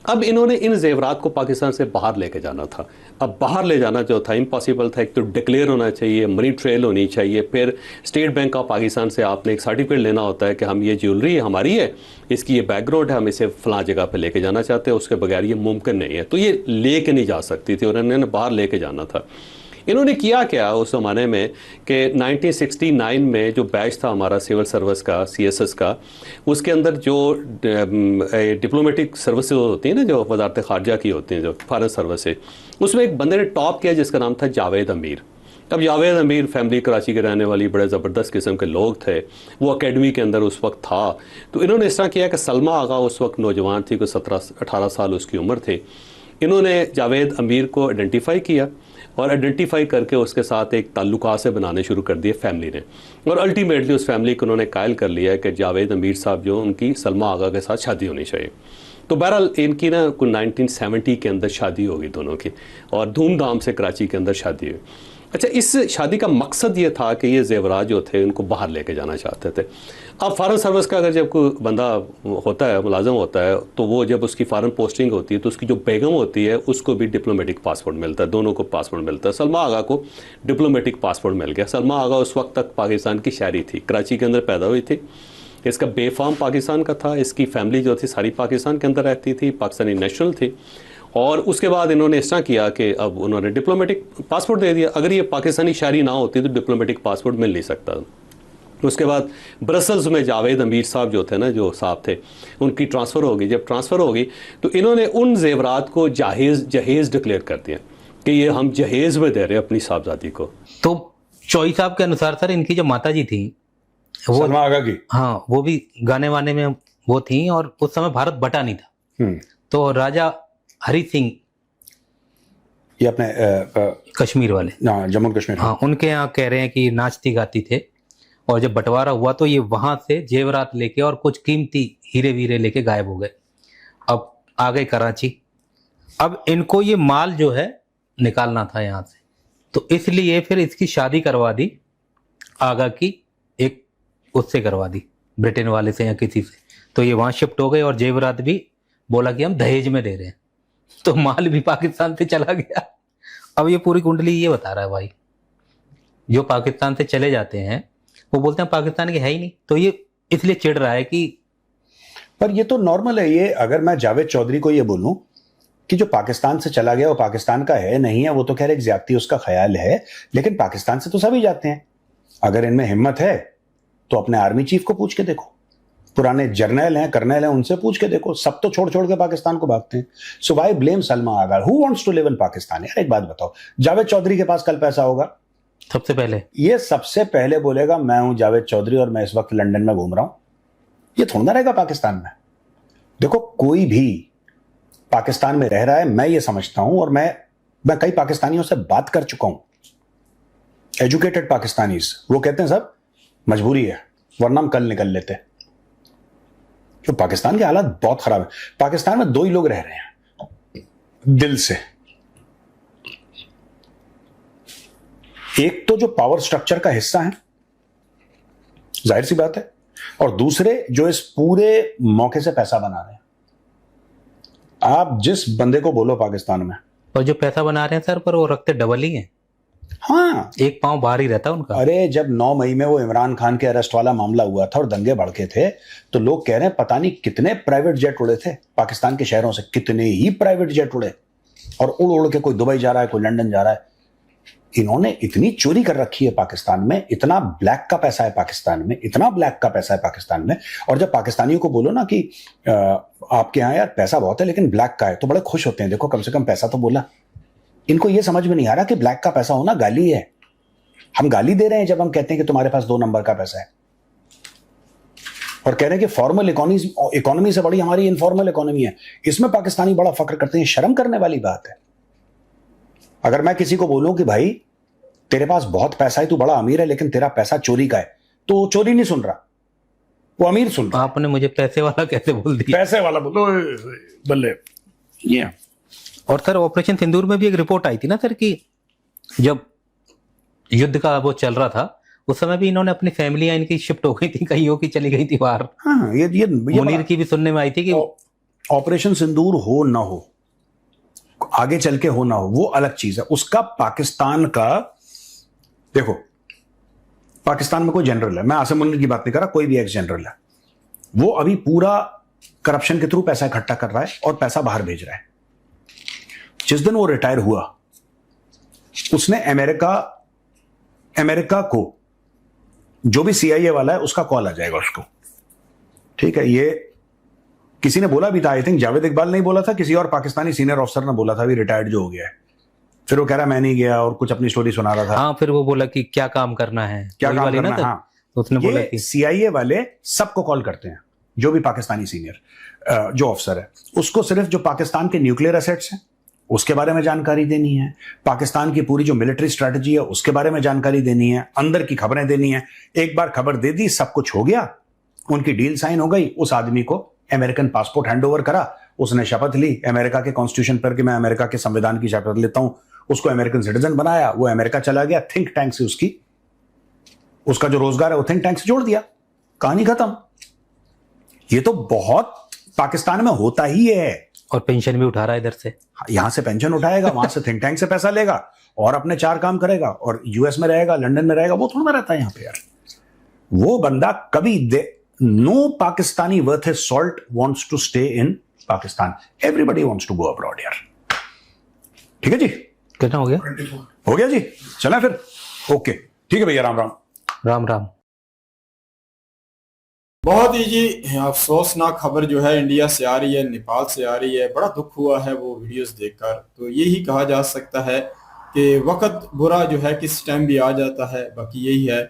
अब इन्होंने इन ज़ेवरात को पाकिस्तान से बाहर लेके जाना था। अब बाहर ले जाना जो था इम्पॉसिबल था। एक तो डिक्लेयर होना चाहिए, मनी ट्रेल होनी चाहिए, फिर स्टेट बैंक ऑफ पाकिस्तान से आपने एक सर्टिफिकेट लेना होता है कि हम ये ज्वेलरी हमारी है, इसकी ये बैकग्राउंड है, हम इसे फ़लाँ जगह पे लेके जाना चाहते हैं, उसके बगैर ये मुमकिन नहीं है। तो ये लेके नहीं जा सकती थी और इन्होंने बाहर लेके जाना था। इन्होंने किया क्या उस ज़माने में कि 1969 में जो बैच था हमारा सिविल सर्विस का, CSS का, उसके अंदर जो डिप्लोमेटिक सर्विसेज होती हैं ना, जो वजारत ख़ारजा की होती हैं, जो फॉरेन सर्विसेज, उसमें एक बंदे ने टॉप किया जिसका नाम था जावेद अमीर। अब जावेद अमीर फैमिली कराची के रहने वाली बड़े ज़बरदस्त किस्म के लोग थे। वो अकेडमी के अंदर उस वक्त था। तो इन्होंने इस तरह किया कि सलमा आगा उस वक्त नौजवान थी, कोई 17-18 साल उसकी उम्र थी। इन्होंने जावेद अमीर को आइडेंटिफाई किया और आइडेंटिफाई करके उसके साथ एक ताल्लुकात से बनाने शुरू कर दिए फैमिली ने। और अल्टीमेटली उस फैमिली को उन्होंने कायल कर लिया कि जावेद अमीर साहब जो, उनकी सलमा आगा के साथ शादी होनी चाहिए। तो बहरहाल इनकी ना कुछ 1970 के अंदर शादी होगी दोनों की, और धूमधाम से कराची के अंदर शादी हुई। अच्छा, इस शादी का मकसद ये था कि ये ज़ेवरात जो थे उनको बाहर लेके जाना चाहते थे। अब फ़ॉरेन सर्विस का अगर जब कोई बंदा होता है, मुलाज़म होता है, तो वो जब उसकी फ़ॉरेन पोस्टिंग होती है तो उसकी जो बेगम होती है उसको भी डिप्लोमेटिक पासपोर्ट मिलता है, दोनों को पासपोर्ट मिलता है। सलमा आगा को डिप्लोमेटिक पासपोर्ट मिल गया। सलमा आगा उस वक्त तक पाकिस्तान की शहरी थी, कराची के अंदर पैदा हुई थी। इसका बेफाम पाकिस्तान का था। इसकी फैमिली जो थी सारी पाकिस्तान के अंदर रहती थी, पाकिस्तानी नेशनल थी। और उसके बाद इन्होंने इस तरह किया कि अब उन्होंने डिप्लोमेटिक पासपोर्ट दे दिया। अगर ये पाकिस्तानी शहरी ना होती तो डिप्लोमेटिक पासपोर्ट मिल नहीं सकता। उसके बाद ब्रसल्स में जावेद अमीर साहब जो थे ना, जो साहब थे, उनकी ट्रांसफ़र हो गई। जब ट्रांसफ़र हो गई तो इन्होंने उन ज़ेवरात को जहेज़ डिक्लेयर कर दिया कि ये हम जहेज़ में दे रहे हैं अपनी साहबजादी को। तो चौई साहब के अनुसार सर, इनकी जो माता जी थी वो, सलमा आगा की, हाँ, वो भी गाने वाने में वो थी और उस समय भारत बटा नहीं था। तो राजा हरी सिंह, ये अपने कश्मीर वाले, जम्मू कश्मीर, हाँ, उनके यहाँ कह रहे हैं कि नाचती गाती थे। और जब बंटवारा हुआ तो ये वहां से जेवरात लेके और कुछ कीमती हीरे वीरे लेके गायब हो गए। अब आ गए कराची। अब इनको ये माल जो है निकालना था यहाँ से, तो इसलिए फिर इसकी शादी करवा दी आगा की एक उससे करवा दी, ब्रिटेन वाले से या किसी से। तो ये वहां शिफ्ट हो गए और जेवरात भी बोला कि हम दहेज में दे रहे हैं, तो माल भी पाकिस्तान से चला गया। अब ये पूरी कुंडली ये बता रहा है भाई, जो पाकिस्तान से चले जाते हैं वो बोलते हैं पाकिस्तान के है ही नहीं, तो ये इसलिए चिढ़ रहा है कि पर ये तो नॉर्मल है। ये अगर मैं जावेद चौधरी को ये बोलूं कि जो पाकिस्तान से चला गया वो पाकिस्तान का है नहीं है, वो तो खैर एक ज्यादती उसका ख्याल है, लेकिन पाकिस्तान से तो सभी जाते हैं। अगर इनमें हिम्मत है तो अपने आर्मी चीफ को पूछ के देखो, पुराने जर्नल हैं, कर्नल हैं, उनसे पूछ के देखो। सब तो छोड़ छोड़ के पाकिस्तान को भागते हैं। So why blame Salma Agha? Who wants to live in Pakistan? यार एक बात बताओ, जावेद चौधरी के पास कल पैसा होगा, सबसे पहले बोलेगा मैं हूं जावेद चौधरी और मैं इस वक्त लंदन में घूम रहा हूं। ये थोड़ा ना रहेगा पाकिस्तान में। देखो, कोई भी पाकिस्तान में रह रहा है, मैं ये समझता हूं, और मैं कई पाकिस्तानियों से बात कर चुका हूं, एजुकेटेड पाकिस्तानीज, वो कहते हैं सब मजबूरी है वरना हम कल निकल लेते। तो पाकिस्तान के हालात बहुत खराब है। पाकिस्तान में दो ही लोग रह रहे हैं दिल से, एक तो जो पावर स्ट्रक्चर का हिस्सा है, जाहिर सी बात है, और दूसरे जो इस पूरे मौके से पैसा बना रहे हैं। आप जिस बंदे को बोलो पाकिस्तान में, और जो पैसा बना रहे हैं सर, पर वो रखते डबल ही हैं। हाँ, एक पांव बाहर ही रहता है उनका। अरे जब 9 मई में वो इमरान खान के अरेस्ट वाला मामला हुआ था और दंगे भड़के थे, तो लोग कह रहे हैं पता नहीं कितने प्राइवेट जेट उड़े थे पाकिस्तान के शहरों से, कितने ही प्राइवेट जेट उड़े, और उड़ उड़ के कोई दुबई जा रहा है, कोई लंदन जा रहा है। इन्होंने इतनी चोरी कर रखी है पाकिस्तान में, इतना ब्लैक का पैसा है पाकिस्तान में, इतना ब्लैक का पैसा है पाकिस्तान में। और जब पाकिस्तानियों को बोलो ना कि आपके यहाँ यार पैसा बहुत है लेकिन ब्लैक का है, तो बड़े खुश होते हैं, देखो कम से कम पैसा तो बोला। इनको यह समझ में नहीं आ रहा कि ब्लैक का पैसा होना गाली है। हम गाली दे रहे हैं जब हम कहते हैं कि तुम्हारे पास 2 नंबर का पैसा है, और कह रहे हैं कि फॉर्मल इकोनॉमी से बड़ी हमारी इनफॉर्मल इकोनॉमी है। इसमें पाकिस्तानी बड़ा फख्र करते हैं, शर्म करने वाली बात है। अगर मैं किसी को बोलूं कि भाई तेरे पास बहुत पैसा है, तू बड़ा अमीर है, लेकिन तेरा पैसा चोरी का है, तो चोरी नहीं सुन रहा, वो अमीर सुन रहा। आपने मुझे पैसे वाला कैसे बोल दिया? पैसे वाला बोलो बल्ले। ये और सर ऑपरेशन सिंदूर में भी एक रिपोर्ट आई थी ना सर, कि जब युद्ध का वो चल रहा था उस समय भी इन्होंने अपनी फैमिलियां इनकी शिफ्ट हो गई थी, कहीं की चली गई थी बाहर। हाँ, ये मुनीर की भी सुनने में आई थी कि ऑपरेशन सिंदूर हो ना हो, आगे चल के हो ना हो, वो अलग चीज है। उसका पाकिस्तान का, देखो पाकिस्तान में कोई जनरल है, मैं आसिम मुनीर की बात नहीं कर रहा, कोई भी एक्स जनरल है, वो अभी पूरा करप्शन के थ्रू पैसा इकट्ठा कर रहा है और पैसा बाहर भेज रहा है। जिस दिन वो रिटायर हुआ, उसने अमेरिका को, जो भी CIA वाला है उसका कॉल आ जाएगा उसको, ठीक है। ये किसी ने बोला भी था, आई थिंक जावेद इकबाल नहीं बोला था, किसी और पाकिस्तानी सीनियर ऑफिसर ने बोला था, भी रिटायर्ड जो हो गया है। फिर वो कह रहा मैं नहीं गया और कुछ अपनी स्टोरी सुना रहा था। हाँ, फिर वो बोला कि क्या काम करना है, क्या काम करना है। हाँ, तो उसने बोला कि CIA वाले सबको कॉल करते हैं, जो भी पाकिस्तानी सीनियर जो ऑफिसर है, उसको सिर्फ जो पाकिस्तान के न्यूक्लियर एसेट्स हैं उसके बारे में जानकारी देनी है, पाकिस्तान की पूरी जो मिलिट्री स्ट्रेटजी है उसके बारे में जानकारी देनी है, अंदर की खबरें देनी है। एक बार खबर दे दी, सब कुछ हो गया, उनकी डील साइन हो गई, उस आदमी को अमेरिकन पासपोर्ट हैंडओवर करा, उसने शपथ ली अमेरिका के कॉन्स्टिट्यूशन पर कि मैं अमेरिका के संविधान की शपथ लेता हूं, उसको अमेरिकन सिटीजन बनाया, वो अमेरिका चला गया, थिंक टैंक से उसका जो रोजगार है वो थिंक टैंक से जोड़ दिया, कहानी खत्म। ये तो बहुत पाकिस्तान में होता ही है। और पेंशन भी उठा रहा है इधर से, यहां से पेंशन उठाएगा, वहां से थिंक टैंक से पैसा लेगा और अपने 4 काम करेगा, और यूएस में रहेगा, लंदन में रहेगा। वो थोड़ा रहता है यहां पे यार। वो बंदा कभी no Pakistani worth his salt wants to stay in Pakistan, everybody wants to go abroad यार। ठीक है जी, कितना हो गया? हो गया जी, चला फिर। ओके, ठीक है भैया, राम राम। राम राम। बहुत ही जी अफसोसनाक खबर जो है इंडिया से आ रही है, नेपाल से आ रही है। बड़ा दुख हुआ है वो वीडियोस देखकर। तो यही कहा जा सकता है कि वक्त बुरा जो है किस टाइम भी आ जाता है। बाकी यही है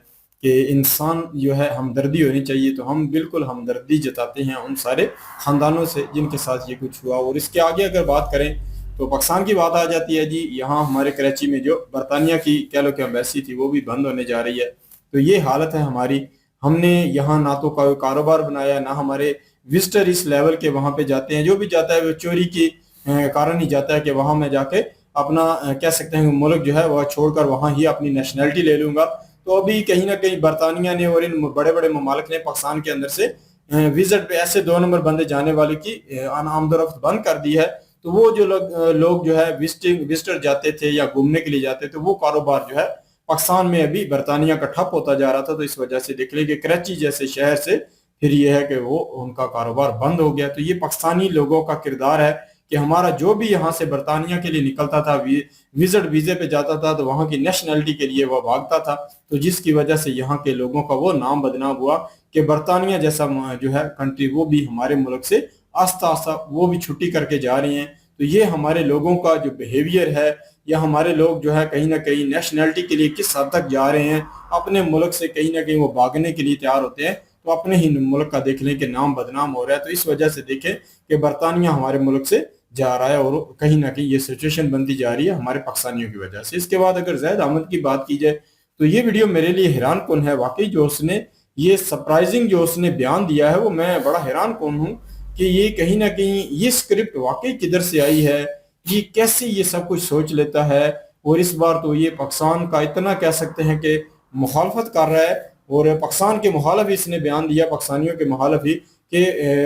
कि इंसान जो है हमदर्दी होनी चाहिए, तो हम बिल्कुल हमदर्दी जताते हैं उन सारे ख़ानदानों से जिनके साथ ये कुछ हुआ। और इसके आगे अगर बात करें तो पाकिस्तान की बात आ जाती है जी। यहाँ हमारे कराची में जो बरतानिया की कह लो कि एम्बेसी थी वो भी बंद होने जा रही है। तो ये हालत है हमारी। हमने यहाँ ना तो कोई कारोबार बनाया, ना हमारे विजिटर इस लेवल के वहाँ पे जाते हैं। जो भी जाता है वो चोरी के कारण ही जाता है कि वहाँ मैं जाके अपना कह सकते हैं मुल्क जो है वह छोड़कर वहाँ ही अपनी नेशनैलिटी ले लूंगा। तो अभी कहीं ना कहीं बरतानिया ने और इन बड़े बड़े ममालिक ने पाकिस्तान के अंदर से विजिट पे ऐसे 2 नंबर बंदे जाने वाले की आमदोरफ्त बंद कर दी है। तो वो जो लोग जो है विजिटर जाते थे या घूमने के लिए जाते थे, वो कारोबार जो है पाकिस्तान में अभी बरतानिया का ठप होता जा रहा था। तो इस वजह से देख लें कि कराची जैसे शहर से फिर ये है कि वो उनका कारोबार बंद हो गया। तो ये पाकिस्तानी लोगों का किरदार है कि हमारा जो भी यहाँ से बरतानिया के लिए निकलता था, विजिट वीजे पे जाता था, तो वहाँ की नेशनलिटी के लिए वह भागता था। तो जिसकी वजह से यहाँ के लोगों का वो नाम बदनाम हुआ कि बरतानिया जैसा जो है कंट्री वो भी हमारे मुल्क से आस्ता आस्ता वो भी छुट्टी करके जा रही हैं। तो ये हमारे लोगों का जो बिहेवियर है, या हमारे लोग जो है कहीं ना कहीं नेशनलिटी के लिए किस हद तक जा रहे हैं, अपने मुल्क से कहीं ना कहीं वो भागने के लिए तैयार होते हैं, तो अपने ही मुल्क का देख लें कि नाम बदनाम हो रहा है। तो इस वजह से देखें कि बरतानिया हमारे मुल्क से जा रहा है और कहीं ना कहीं ये सिचुएशन बनती जा रही है हमारे पाकिस्तानियों की वजह से। इसके बाद अगर जैद अहमद की बात की जाए तो ये वीडियो मेरे लिए हैरान कौन है। वाकई जो उसने ये सरप्राइजिंग जो उसने बयान दिया है, वो मैं बड़ा हैरान कौन हूँ कि ये कहीं ना कहीं ये स्क्रिप्ट वाकई किधर से आई है, ये कैसे ये सब कुछ सोच लेता है। और इस बार तो ये पाकिस्तान का इतना कह सकते हैं कि मुखालफत कर रहा है, और पाकिस्तान के मुखालफ ही इसने बयान दिया, पाकिस्तानियों के मुखालफ ही, कि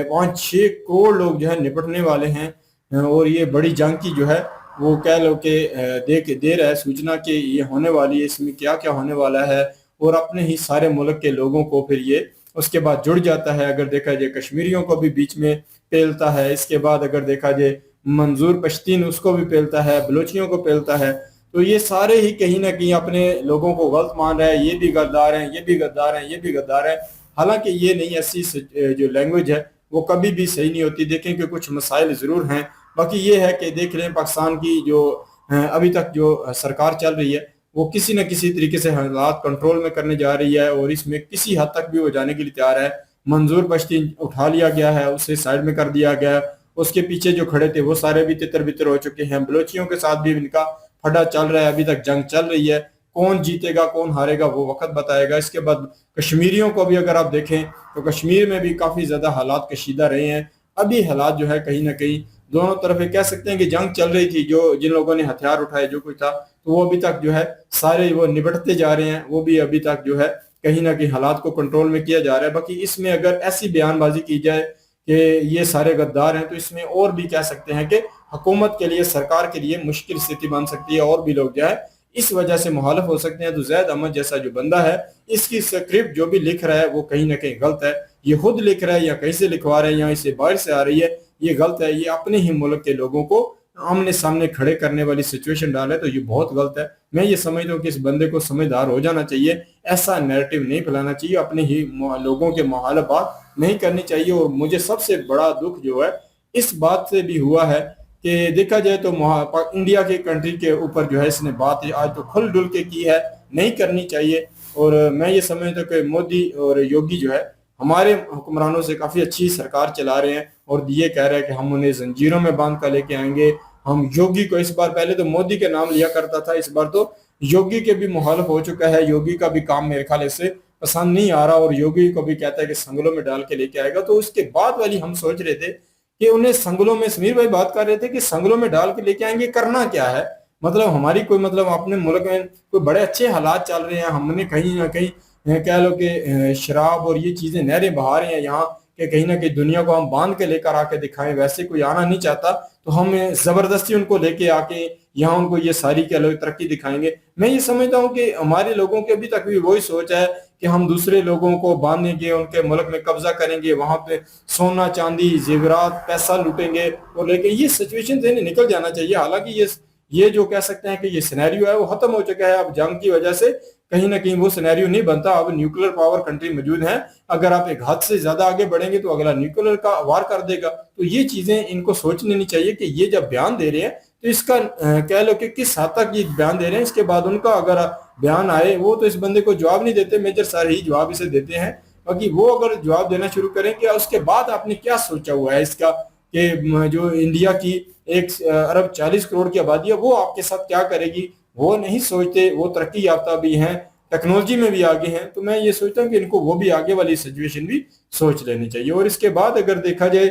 5-6 करोड़ लोग जो है निपटने वाले हैं। और ये बड़ी जंग की जो है वो कह लो कि दे रहा है सूचना कि ये होने वाली है, इसमें क्या क्या होने वाला है, और अपने ही सारे मुल्क के लोगों को फिर ये उसके बाद जुड़ जाता है। अगर देखा जाए कश्मीरियों को भी बीच में पेलता है, इसके बाद अगर देखा जाए मंजूर पश्तीन उसको भी पेलता है, बलोचियों को पेलता है। तो ये सारे ही कहीं ना कहीं अपने लोगों को गलत मान रहा है, ये भी गद्दार हैं, ये भी गद्दार हैं, ये भी गद्दार हैं। हालांकि ये नहीं, ऐसी जो लैंग्वेज है वो कभी भी सही नहीं होती। देखें कि कुछ मसाइल ज़रूर हैं, बाकी ये है कि देख लें पाकिस्तान की जो अभी तक जो सरकार चल रही है वो किसी न किसी तरीके से हालात कंट्रोल में करने जा रही है, और इसमें किसी हद तक भी वो जाने के लिए तैयार है। मंजूर पश्तीन उठा लिया गया है, उसे साइड में कर दिया गया, उसके पीछे जो खड़े थे वो सारे भी तितर बितर हो चुके हैं। बलोचियों के साथ भी इनका फटा चल रहा है, अभी तक जंग चल रही है। कौन जीतेगा कौन हारेगा वो वक्त बताएगा। इसके बाद कश्मीरियों को भी अगर आप देखें तो कश्मीर में भी काफी ज्यादा हालात कशीदा रहे हैं। अभी हालात जो है कहीं ना कहीं दोनों तरफ कह सकते हैं कि जंग चल रही थी, जो जिन लोगों ने हथियार उठाए जो कुछ था, तो वो अभी तक जो है सारे वो निबटते जा रहे हैं। वो भी अभी तक जो है कहीं ना कहीं हालात को कंट्रोल में किया जा रहा है। बाकी इसमें अगर ऐसी बयानबाजी की जाए कि ये सारे गद्दार हैं, तो इसमें और भी कह सकते हैं कि हुकूमत के लिए, सरकार के लिए मुश्किल स्थिति बन सकती है, और भी लोग जो है इस वजह से मुखालिफ हो सकते हैं। तो जैद अहमद जैसा जो बंदा है, इसकी स्क्रिप्ट जो भी लिख रहा है वो कहीं ना कहीं गलत है। ये खुद लिख रहा है या कहीं से लिखवा रहे हैं या इसे बाहर से आ रही है, ये गलत है। ये अपने ही मुल्क के लोगों को आमने सामने खड़े करने वाली सिचुएशन डाले, तो ये बहुत गलत है। मैं ये समझता हूँ कि इस बंदे को समझदार हो जाना चाहिए, ऐसा नैरेटिव नहीं फैलाना चाहिए, अपने ही लोगों के मुखालफत नहीं करनी चाहिए। और मुझे सबसे बड़ा दुख जो है इस बात से भी हुआ है कि देखा जाए तो इंडिया के कंट्री के ऊपर जो है इसने बात आज तो खुल डुल के की है, नहीं करनी चाहिए। और मैं ये समझता हूँ कि मोदी और योगी जो है हमारे हुक्मरानों से काफी अच्छी सरकार चला रहे हैं, और ये कह रहे हैं कि हम उन्हें जंजीरों में बांध कर लेके आएंगे। हम योगी को, इस बार पहले तो मोदी के नाम लिया करता था, इस बार तो योगी के भी मुखालिफ हो चुका है। योगी का भी काम मेरे ख्याल से पसंद नहीं आ रहा, और योगी को भी कहता है कि संगलों में डाल के लेके आएगा। तो उसके बाद वाली हम सोच रहे थे कि उन्हें संगलों में, समीर भाई बात कर रहे थे कि संगलों में डाल के लेके आएंगे, करना क्या है। मतलब हमारी कोई, मतलब अपने मुल्क में कोई बड़े अच्छे हालात चल रहे हैं, हमने कहीं ना कहीं कह लो कि शराब और ये चीजें नहरें बहा रहे हैं यहाँ, कि कहीं ना कहीं दुनिया को हम बांध के लेकर आके दिखाएं। वैसे कोई आना नहीं चाहता, तो हम जबरदस्ती उनको लेके आके यहाँ उनको ये सारी क्या लोग तरक्की दिखाएंगे। मैं ये समझता हूँ कि हमारे लोगों के अभी तक भी वही सोच है कि हम दूसरे लोगों को बांधेंगे, उनके मुल्क में कब्जा करेंगे, वहां पे सोना चांदी जेवरात पैसा लूटेंगे, और लेकिन ये सिचुएशन से निकल जाना चाहिए। हालांकि ये जो कह सकते हैं कि ये सिनेरियो है वो खत्म हो चुका है। अब जंग की वजह से कहीं ना कहीं वो सिनेरियो नहीं बनता। अब न्यूक्लियर पावर कंट्री मौजूद है, अगर आप एक हद से ज्यादा आगे बढ़ेंगे तो अगला न्यूक्लियर का वार कर देगा। तो ये चीजें इनको सोच लेनी चाहिए कि ये जब बयान दे रहे हैं तो इसका कह लो कि किस हद तक ये बयान दे रहे हैं। इसके बाद उनका अगर बयान आए, वो तो इस बंदे को जवाब नहीं देते, मेजर सारे ही जवाब इसे देते हैं। बाकी वो अगर जवाब देना शुरू करें कि उसके बाद आपने क्या सोचा हुआ है इसका, कि जो इंडिया की 1 अरब 40 करोड़ की आबादी है वो आपके साथ क्या करेगी, वो नहीं सोचते। वो तरक्की याफ्ता भी हैं, टेक्नोलॉजी में भी आगे हैं। तो मैं ये सोचता हूँ कि इनको वो भी आगे वाली सिचुएशन भी सोच लेनी चाहिए। और इसके बाद अगर देखा जाए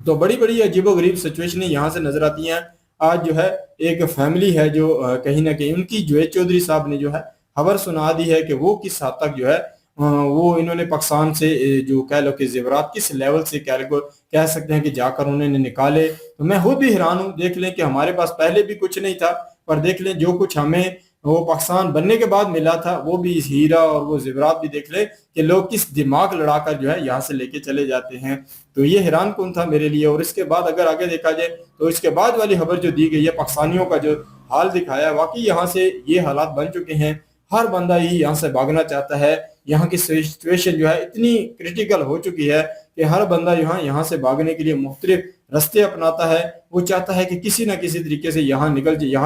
तो बड़ी बड़ी अजीबोगरीब सिचुएशन यहाँ से नजर आती हैं। आज जो है एक फैमिली है जो कहीं ना कहीं उनकी जुएद चौधरी साहब ने जो है खबर सुना दी है कि वो किस हद तक जो है वो इन्होंने पाकिस्तान से जो कह लो कि जेवरात किस लेवल से कह सकते हैं कि जाकर उन्होंने निकाले। तो मैं खुद भी हैरान हूँ। देख लें कि हमारे पास पहले भी कुछ नहीं था, पर देख लें जो कुछ हमें वो पाकिस्तान बनने के बाद मिला था, वो भी इस हीरा और वो जेवरात भी देख ले कि लोग किस दिमाग लड़ाकर जो है यहाँ से लेके चले जाते हैं। तो ये हैरान कौन था मेरे लिए। और इसके बाद अगर आगे देखा जाए तो इसके बाद वाली खबर जो दी गई है, पाकिस्तानियों का जो हाल दिखाया, वाकई यहाँ से ये हालात बन चुके हैं। हर बंदा ही यहाँ से भागना चाहता है। यहाँ की सिचुएशन जो है इतनी क्रिटिकल हो चुकी है कि हर बंदा यहाँ से भागने के लिए मुख्तलिफ रास्ते अपनाता है। वो चाहता है कि किसी ना किसी तरीके से यहाँ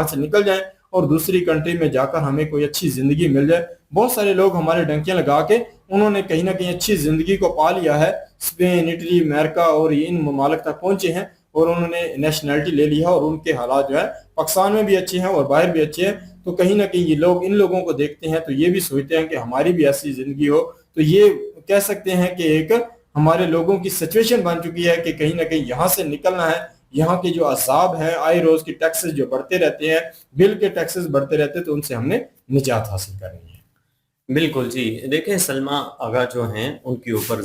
से निकल जाए और दूसरी कंट्री में जाकर हमें कोई अच्छी जिंदगी मिल जाए। बहुत सारे लोग हमारे डंकियां लगा के उन्होंने कहीं ना कहीं अच्छी जिंदगी को पा लिया है। स्पेन, इटली, अमेरिका और इन ममालिक तक पहुंचे हैं और उन्होंने नेशनैलिटी ले लिया और उनके हालात जो है पाकिस्तान में भी अच्छे हैं और बाहर भी अच्छे हैं। तो कहीं ना कहीं ये लोग इन लोगों को देखते हैं तो ये भी सोचते हैं कि हमारी भी ऐसी जिंदगी हो। तो ये कह सकते हैं कि एक हमारे लोगों की सिचुएशन बन चुकी है कि कहीं ना कहीं यहाँ से निकलना है। यहाँ के जो असाब हैं, आए रोज की टैक्सेस जो बढ़ते रहते हैं, बिल के टैक्सेस बढ़ते रहते हैं, तो उनसे हमने निजात हासिल करनी है। बिल्कुल जी। देखें, सलमा आगा जो हैं उनके ऊपर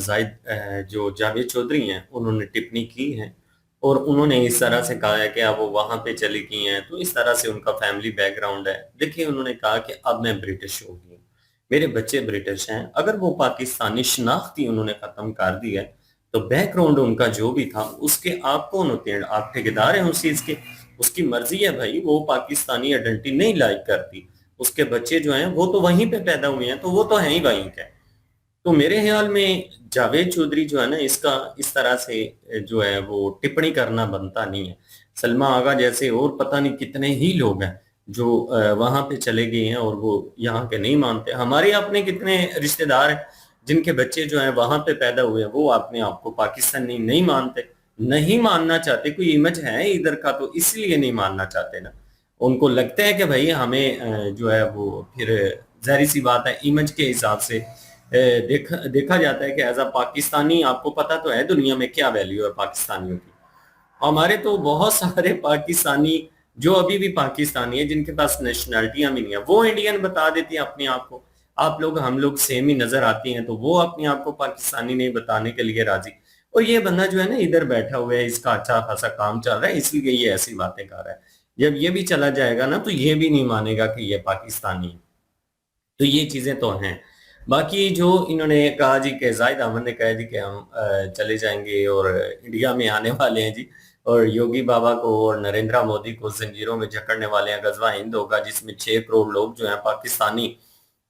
जो जावेद चौधरी हैं उन्होंने टिप्पणी की है और उन्होंने इस तरह से कहा है कि अब वो वहां पे चली गई हैं, तो इस तरह से उनका फैमिली बैकग्राउंड है। देखिए, उन्होंने कहा कि अब मैं ब्रिटिश हो गई हूँ, मेरे बच्चे ब्रिटिश हैं। अगर वो पाकिस्तानी शनाख्ती उन्होंने खत्म कर दी है तो बैकग्राउंड उनका जो भी था उसके आप कौन होते हैं? आप ठेकेदार हैं उस चीज के। उसकी मर्जी है भाई, वो पाकिस्तानी आइडेंटिटी नहीं लाइक करती। उसके बच्चे जो हैं वो तो वहीं पे पैदा हुए हैं, तो वो तो हैं ही वहीं के। तो मेरे ख्याल में जावेद चौधरी जो है ना, इसका इस तरह से जो है वो टिप्पणी करना बनता नहीं है। सलमा आगा जैसे और पता नहीं कितने ही लोग हैं जो वहां पे चले गए हैं और वो यहाँ के नहीं मानते। हमारे अपने कितने रिश्तेदार हैं जिनके बच्चे जो हैं वहां पे पैदा हुए हैं, वो अपने आप को पाकिस्तानी नहीं मानते, नहीं मानना चाहते। कोई इमेज है इधर का तो इसलिए नहीं मानना चाहते ना। उनको लगता है कि भाई हमें जो है वो फिर जाहिर सी बात है इमेज के हिसाब से देखा जाता है कि एज अ पाकिस्तानी आपको पता तो है दुनिया में क्या वैल्यू है पाकिस्तानियों की। हमारे तो बहुत सारे पाकिस्तानी जो अभी भी पाकिस्तानी है जिनके पास नेशनैलिटियां भी नहीं है, वो इंडियन बता देती है अपने आप को। आप लोग हम लोग सेम ही नजर आती हैं, तो वो अपने आप को पाकिस्तानी नहीं बताने के लिए राजी। और ये बंदा जो है ना इधर बैठा हुआ है, इसका अच्छा खासा काम चल रहा है, इसलिए ये ऐसी बातें कर रहा है। जब ये भी चला जाएगा ना तो ये भी नहीं मानेगा कि ये पाकिस्तानी है। तो ये चीजें तो हैं। बाकी जो इन्होंने कहा जी कि जाहिद अहमद ने कहा जी कि हम चले जाएंगे और इंडिया में आने वाले हैं जी, और योगी बाबा को और नरेंद्र मोदी को जंजीरों में जकड़ने वाले हैं, गजवा हिंद होगा जिसमें 6 करोड़ लोग जो हैं पाकिस्तानी,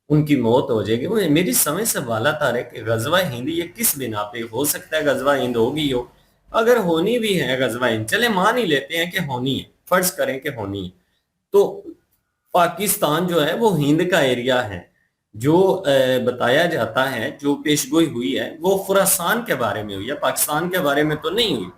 उनकी मौत हो जाएगी। वो मेरी समझ से वाला था कि गजवा हिंद ये किस बिना पे हो सकता है गजवा हिंद होगी हो। अगर होनी भी है गजवा हिंद, चले मान ही लेते हैं कि होनी है, फर्ज करें कि होनी है, तो पाकिस्तान जो है वो हिंद का एरिया है। जो बताया जाता है, जो पेशगोई हुई है वो खुरासान के बारे में हुई है, पाकिस्तान के बारे में तो नहीं हुई।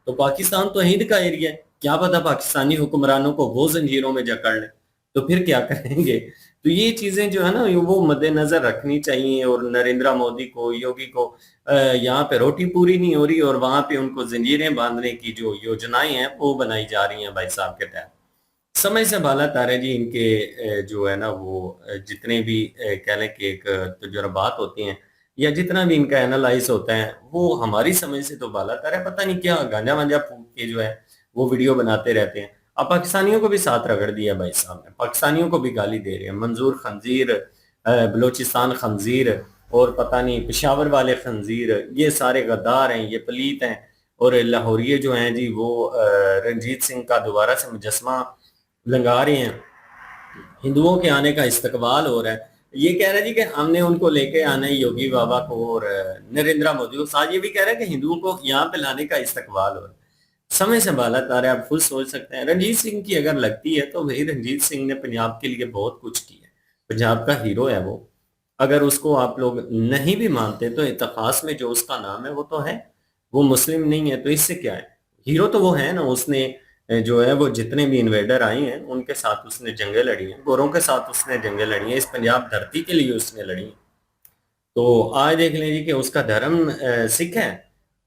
तो पाकिस्तान तो हिंद का एरिया है, क्या पता पाकिस्तानी हुक्मरानों को वो जंजीरों में जकड़ ले, तो फिर क्या करेंगे। तो ये चीजें जो है ना वो मद्देनजर रखनी चाहिए। और नरेंद्र मोदी को, योगी को यहाँ पे रोटी पूरी नहीं हो रही और वहां पे उनको जंजीरें बांधने की जो योजनाएं हैं वो बनाई जा रही हैं भाई साहब के तहत। समय से बाला तारे जी इनके जो है ना वो जितने भी कह लें कि एक तजुर्बात होती हैं या जितना भी इनका एनालाइज होता है वो हमारी समझ से तो बाला तारे। पता नहीं क्या गांजा वांजा फूक के जो है वो वीडियो बनाते रहते हैं। अब पाकिस्तानियों को भी साथ रगड़ दिया भाई साहब ने, पाकिस्तानियों को भी गाली दे रहे हैं। मंजूर खंजीर, बलोचिस्तान खंजीर और पता नहीं पेशावर वाले खंजीर, ये सारे गद्दार हैं, ये पलीत हैं। और लाहौरिये जो हैं जी वो रंजीत सिंह का दोबारा से मुजस्मा लगा रहे हैं। हिंदुओं के आने का इस्तकबाल हो रहा है। ये कह रहे हैं जी कि हमने उनको लेके आना है योगी बाबा को और नरेंद्र मोदी को साथ। ये भी कह रहे हैं कि हिंदुओं को यहाँ पे लाने का इस्तकबाल हो रहा है। समय से बाला तारे आप खुद सोच सकते हैं। रंजीत सिंह की अगर लगती है तो भाई रंजीत सिंह ने पंजाब के लिए बहुत कुछ किया है, पंजाब का हीरो है वो। अगर उसको आप लोग नहीं भी मानते तो इतिहास में जो उसका नाम है वो तो है, वो मुस्लिम नहीं है तो इससे क्या है, हीरो तो वो है ना। उसने जो है वो जितने भी इन्वेडर आए हैं उनके साथ उसने जंगें लड़ी हैं, गोरों के साथ उसने जंगें लड़ी हैं, इस पंजाब धरती के लिए उसने लड़ी हैं। तो आज देख लीजिए कि उसका धर्म सिख है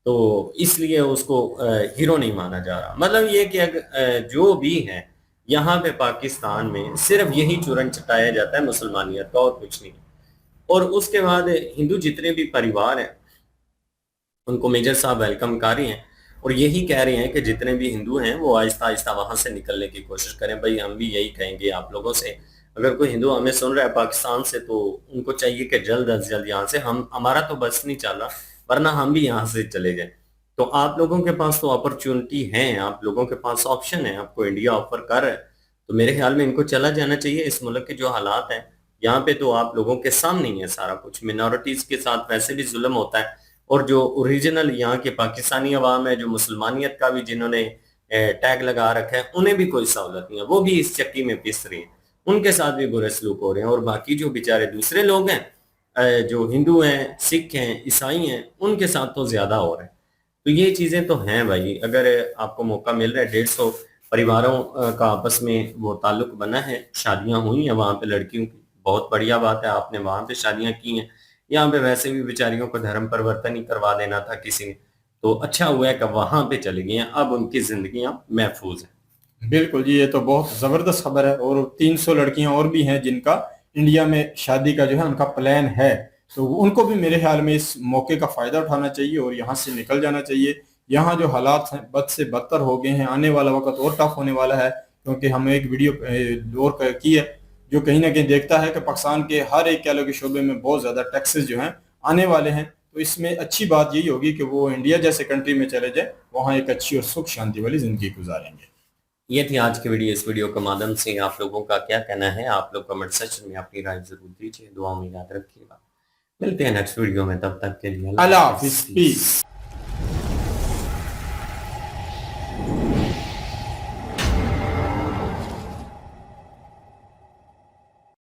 तो इसलिए उसको हीरो नहीं माना जा रहा। मतलब ये कि जो भी है यहाँ पे पाकिस्तान में सिर्फ यही चूरन चटाया जाता है मुसलमानियत का, और कुछ नहीं। और उसके बाद हिंदू जितने भी परिवार हैं उनको मेजर साहब वेलकम कर रहे हैं और यही कह रहे हैं कि जितने भी हिंदू हैं वो आहिस्ता आहिस्ता वहां से निकलने की कोशिश करें। भाई हम भी यही कहेंगे आप लोगों से, अगर कोई हिंदू हमें सुन रहा है पाकिस्तान से, तो उनको चाहिए कि जल्द अज जल्द यहाँ से, हम हमारा तो बस नहीं चल रहा, वरना हम भी यहाँ से चले जाए। तो आप लोगों के पास तो अपॉर्चुनिटी है, आप लोगों के पास ऑप्शन है, आपको इंडिया ऑफर कर रहा है, तो मेरे ख्याल में इनको चला जाना चाहिए। इस मुल्क के जो हालात हैं यहाँ पे तो आप लोगों के सामने ही है सारा कुछ। मिनॉरिटीज के साथ वैसे भी जुल्म होता है, और जो ओरिजिनल यहाँ के पाकिस्तानी अवाम है, जो मुसलमानियत का भी जिन्होंने टैग लगा रखा है, उन्हें भी कोई सहूलत नहीं है, वो भी इस चक्की में पिस रही है, उनके साथ भी बुरे सलूक हो रहे हैं। और बाकी जो बेचारे दूसरे लोग हैं, जो हिंदू हैं, सिख हैं, ईसाई हैं, उनके साथ तो ज्यादा हो रहा है। तो ये चीजें तो हैं भाई। अगर आपको मौका मिल रहा है, 150 परिवारों का आपस में वो ताल्लुक बना है, शादियां हुई हैं वहां पे लड़कियों की, बहुत बढ़िया बात है, आपने वहां पे शादियां की हैं। यहाँ पे वैसे भी बेचारियों को धर्म परिवर्तन ही करवा देना था किसी ने, तो अच्छा हुआ है कि वहां पे चली गई हैं, अब उनकी जिंदगियां महफूज हैं। बिल्कुल जी, ये तो बहुत जबरदस्त खबर है। और 300 लड़कियां और भी हैं जिनका इंडिया में शादी का जो है उनका प्लान है, तो उनको भी मेरे ख्याल में इस मौके का फायदा उठाना चाहिए और यहाँ से निकल जाना चाहिए। यहाँ जो हालात हैं बद से बदतर हो गए हैं, आने वाला वक्त और टफ होने वाला है, क्योंकि हमने एक वीडियो की है जो कहीं ना कहीं देखता है कि पाकिस्तान के हर एक कह लो के शोबे में बहुत ज्यादा टैक्सेस जो हैं आने वाले हैं। तो इसमें अच्छी बात यही होगी कि वो इंडिया जैसे कंट्री में चले जाए, वहाँ एक अच्छी और सुख शांति वाली जिंदगी गुजारेंगे। ये थी आज की वीडियो। इस वीडियो के माध्यम से आप लोगों का क्या कहना है, आप लोग कमेंट सेक्शन में अपनी राय जरूर दीजिए। दुआ में याद रखिएगा। मिलते हैं नेक्स्ट वीडियो में, तब तक के लिए अल्लाह हाफिज़, पीस।